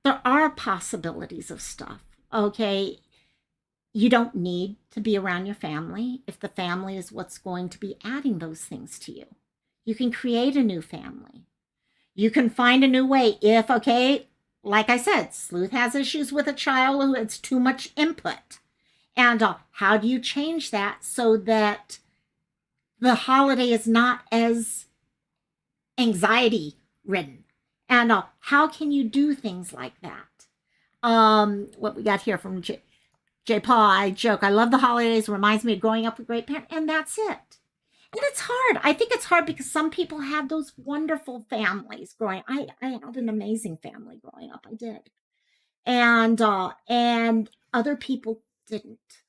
there are possibilities of stuff. Okay, you don't need to be around your family if the family is what's going to be adding those things to you. You can create a new family. You can find a new way if, okay, like I said, Sleuth has issues with a child who has too much input. And how do you change that so that the holiday is not as anxiety ridden? And how can you do things like that? What we got here from J. Paul, I joke, I love the holidays, reminds me of growing up with great parents, and that's it. And it's hard. I think it's hard because some people had those wonderful families growing. I had an amazing family growing up. I did. And other people didn't.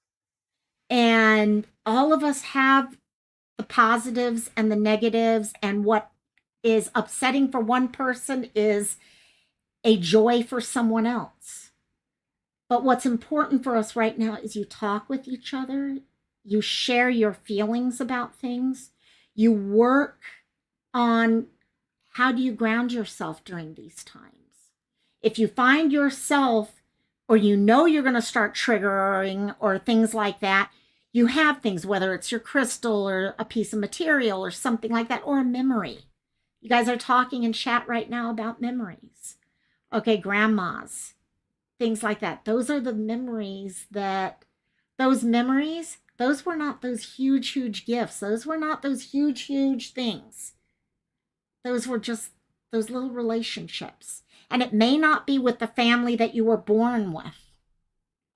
And all of us have the positives and the negatives, and what is upsetting for one person is a joy for someone else. But what's important for us right now is you talk with each other, you share your feelings about things, you work on how do you ground yourself during these times. If you find yourself, or you know you're going to start triggering or things like that, you have things, whether it's your crystal or a piece of material or something like that, or a memory. You guys are talking in chat right now about memories. Okay, grandmas, things like that. Those are the memories those were not those huge, huge gifts. Those were not those huge, huge things. Those were just those little relationships. And it may not be with the family that you were born with.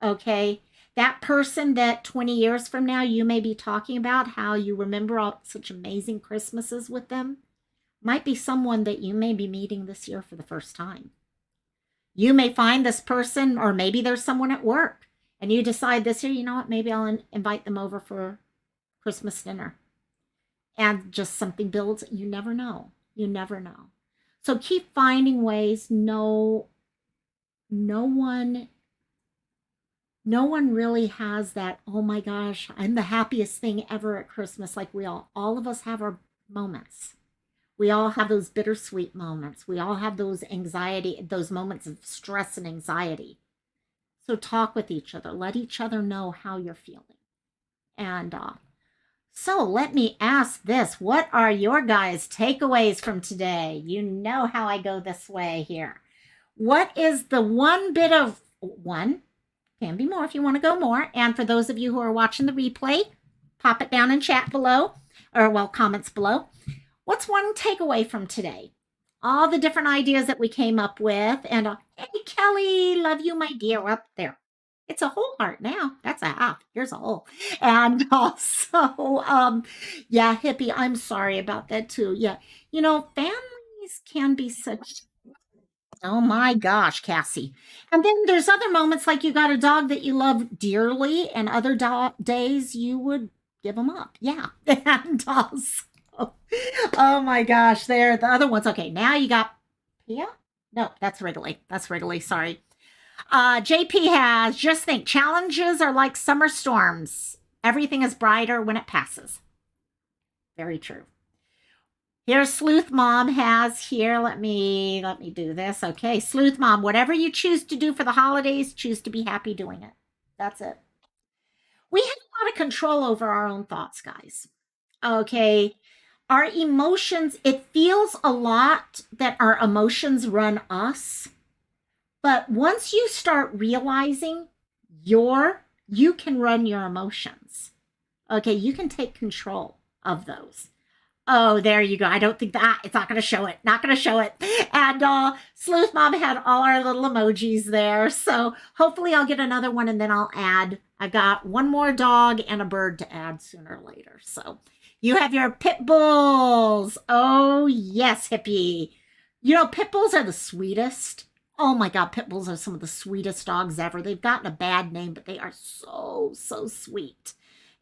Okay? That person that 20 years from now you may be talking about, how you remember all such amazing Christmases with them, might be someone that you may be meeting this year for the first time. You may find this person, or maybe there's someone at work, and you decide this year, you know what, maybe I'll invite them over for Christmas dinner. And just something builds. You never know. You never know. So keep finding ways. No one really has that, oh my gosh, I'm the happiest thing ever at Christmas. Like all of us have our moments. We all have those bittersweet moments. We all have those those moments of stress and anxiety. So talk with each other. Let each other know how you're feeling. And so let me ask this. What are your guys' takeaways from today? You know how I go this way here. What is the one bit of one? Can be more if you want to go more. And for those of you who are watching the replay, pop it down in chat below, or comments below. What's one takeaway from today? All the different ideas that we came up with. And hey, Kelly, love you, my dear, up there. It's a whole heart now. That's a half. Here's a whole. And also, yeah, hippie, I'm sorry about that too. Yeah, families can be such. Oh my gosh, Cassie. And then there's other moments like you got a dog that you love dearly, and other days you would give them up. Yeah. And also, Oh my gosh, there. The other ones. Okay, now you got Pia? No, that's Wrigley. That's Wrigley. Sorry. JP has just think challenges are like summer storms. Everything is brighter when it passes. Very true. Here's Sleuth Mom has here. Let me do this. Okay, Sleuth Mom, whatever you choose to do for the holidays, choose to be happy doing it. That's it. We have a lot of control over our own thoughts, guys. Okay. Our emotions, it feels a lot that our emotions run us. But once you start realizing you can run your emotions. Okay, you can take control of those. Oh, there you go. I don't think that it's not going to show it. Not going to show it. And Sleuth Mom had all our little emojis there. So hopefully I'll get another one and then I'll add. I got one more dog and a bird to add sooner or later. So you have your pit bulls. Oh, yes, hippie. You know, pit bulls are the sweetest. Oh my God, pit bulls are some of the sweetest dogs ever. They've gotten a bad name, but they are so, so sweet.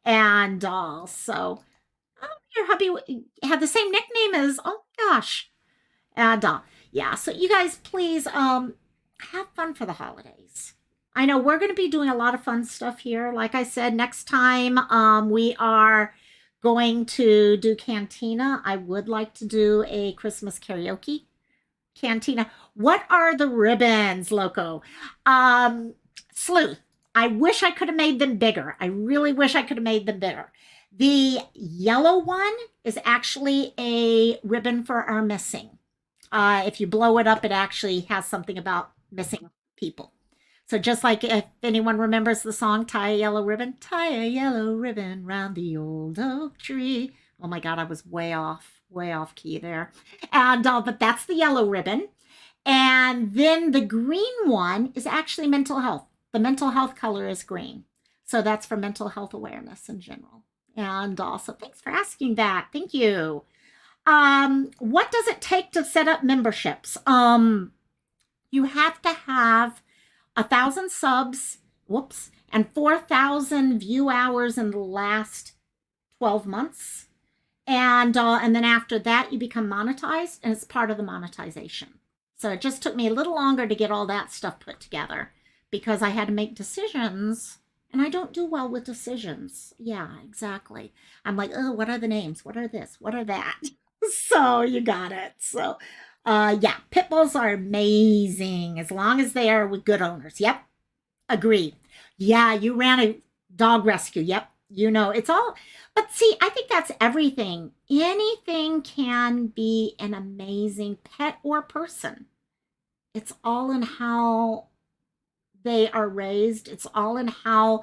And so your hubby had the same nickname as, oh my gosh. And yeah, so you guys please have fun for the holidays. I know we're going to be doing a lot of fun stuff here. Like I said, next time we are going to do Cantina. I would like to do a Christmas karaoke Cantina. What are the ribbons, Loco? Sleuth. I wish I could have made them bigger. I really wish I could have made them bigger. The yellow one is actually a ribbon for our missing. If you blow it up, it actually has something about missing people. So just like if anyone remembers the song, tie a yellow ribbon round the old oak tree. Oh my God, I was way off key there. And but that's the yellow ribbon. And then the green one is actually mental health. The mental health color is green. So that's for mental health awareness in general. And also, thanks for asking that. Thank you. What does it take to set up memberships? You have to have 1,000 subs, and 4,000 view hours in the last 12 months. And then after that, you become monetized, and it's part of the monetization. So it just took me a little longer to get all that stuff put together because I had to make decisions, and I don't do well with decisions. Yeah, exactly. I'm like, oh, what are the names? What are this? What are that? So you got it. So yeah, pit bulls are amazing as long as they are with good owners. Yep, agree. Yeah, you ran a dog rescue. Yep, you know, it's all, but see, I think that's everything. Anything can be an amazing pet or person. It's all in how they are raised. It's all in how,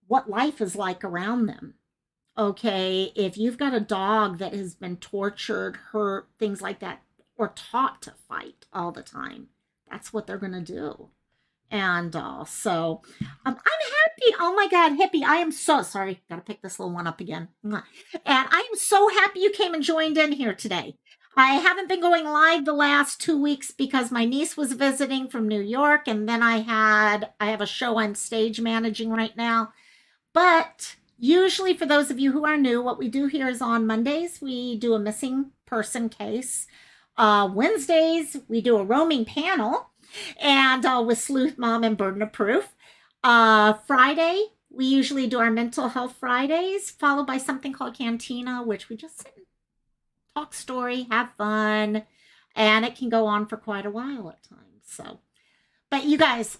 what life is like around them. Okay, if you've got a dog that has been tortured, hurt, things like that, or taught to fight all the time, that's what they're going to do. And so I'm happy. Oh my God, hippie, I am so sorry. Got to pick this little one up again. And I am so happy you came and joined in here today. I haven't been going live the last 2 weeks because my niece was visiting from New York, and then I have a show I'm stage managing right now. But usually, for those of you who are new, what we do here is on Mondays, we do a missing person case. Wednesdays, we do a roaming panel and with Sleuth Mom and Burden of Proof. Friday, we usually do our mental health Fridays, followed by something called Cantina, which we just sit and talk story, have fun, and it can go on for quite a while at times. So, but you guys,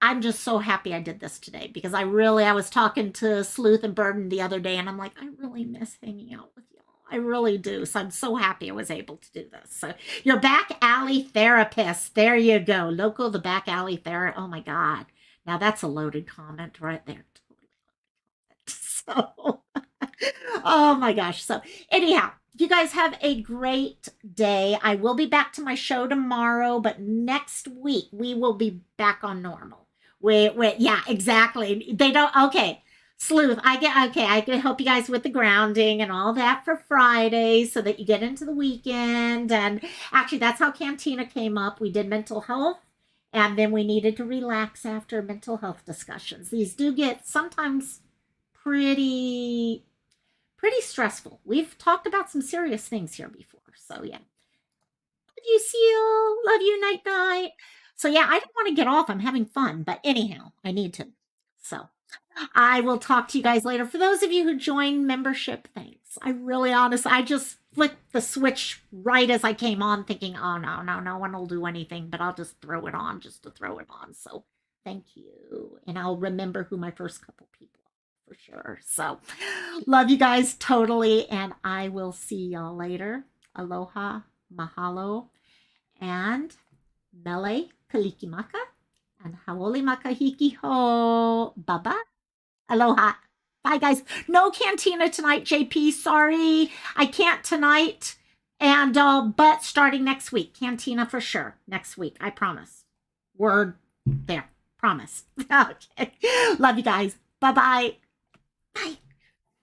I'm just so happy I did this today because I was talking to Sleuth and Burden the other day, and I'm like, I really miss hanging out with y'all. I really do. So I'm so happy I was able to do this. So your back alley therapist. There you go. Local, the back alley therapist. Oh my God. Now that's a loaded comment right there. So, oh my gosh. So anyhow, you guys have a great day. I will be back to my show tomorrow, but next week we will be back on normal. Wait, yeah, exactly. They don't, okay. Sleuth, I can help you guys with the grounding and all that for Friday so that you get into the weekend. And actually, that's how Cantina came up. We did mental health, and then we needed to relax after mental health discussions. These do get sometimes pretty pretty stressful. We've talked about some serious things here before. So, yeah. Love you, Seal. Love you, night, night. So, yeah, I don't want to get off. I'm having fun. But anyhow, I need to. So, I will talk to you guys later. For those of you who joined membership, thanks. I just flipped the switch right as I came on thinking, oh, no one will do anything, but I'll just throw it on just to throw it on. So thank you. And I'll remember who my first couple people are for sure. So love you guys totally. And I will see y'all later. Aloha, mahalo, and mele kalikimaka. And haole makahiki ho. Bye-bye. Aloha. Bye, guys. No cantina tonight, JP. Sorry. I can't tonight. And, but starting next week. Cantina for sure. Next week. I promise. Word there. Promise. Okay. Love you guys. Bye-bye. Bye.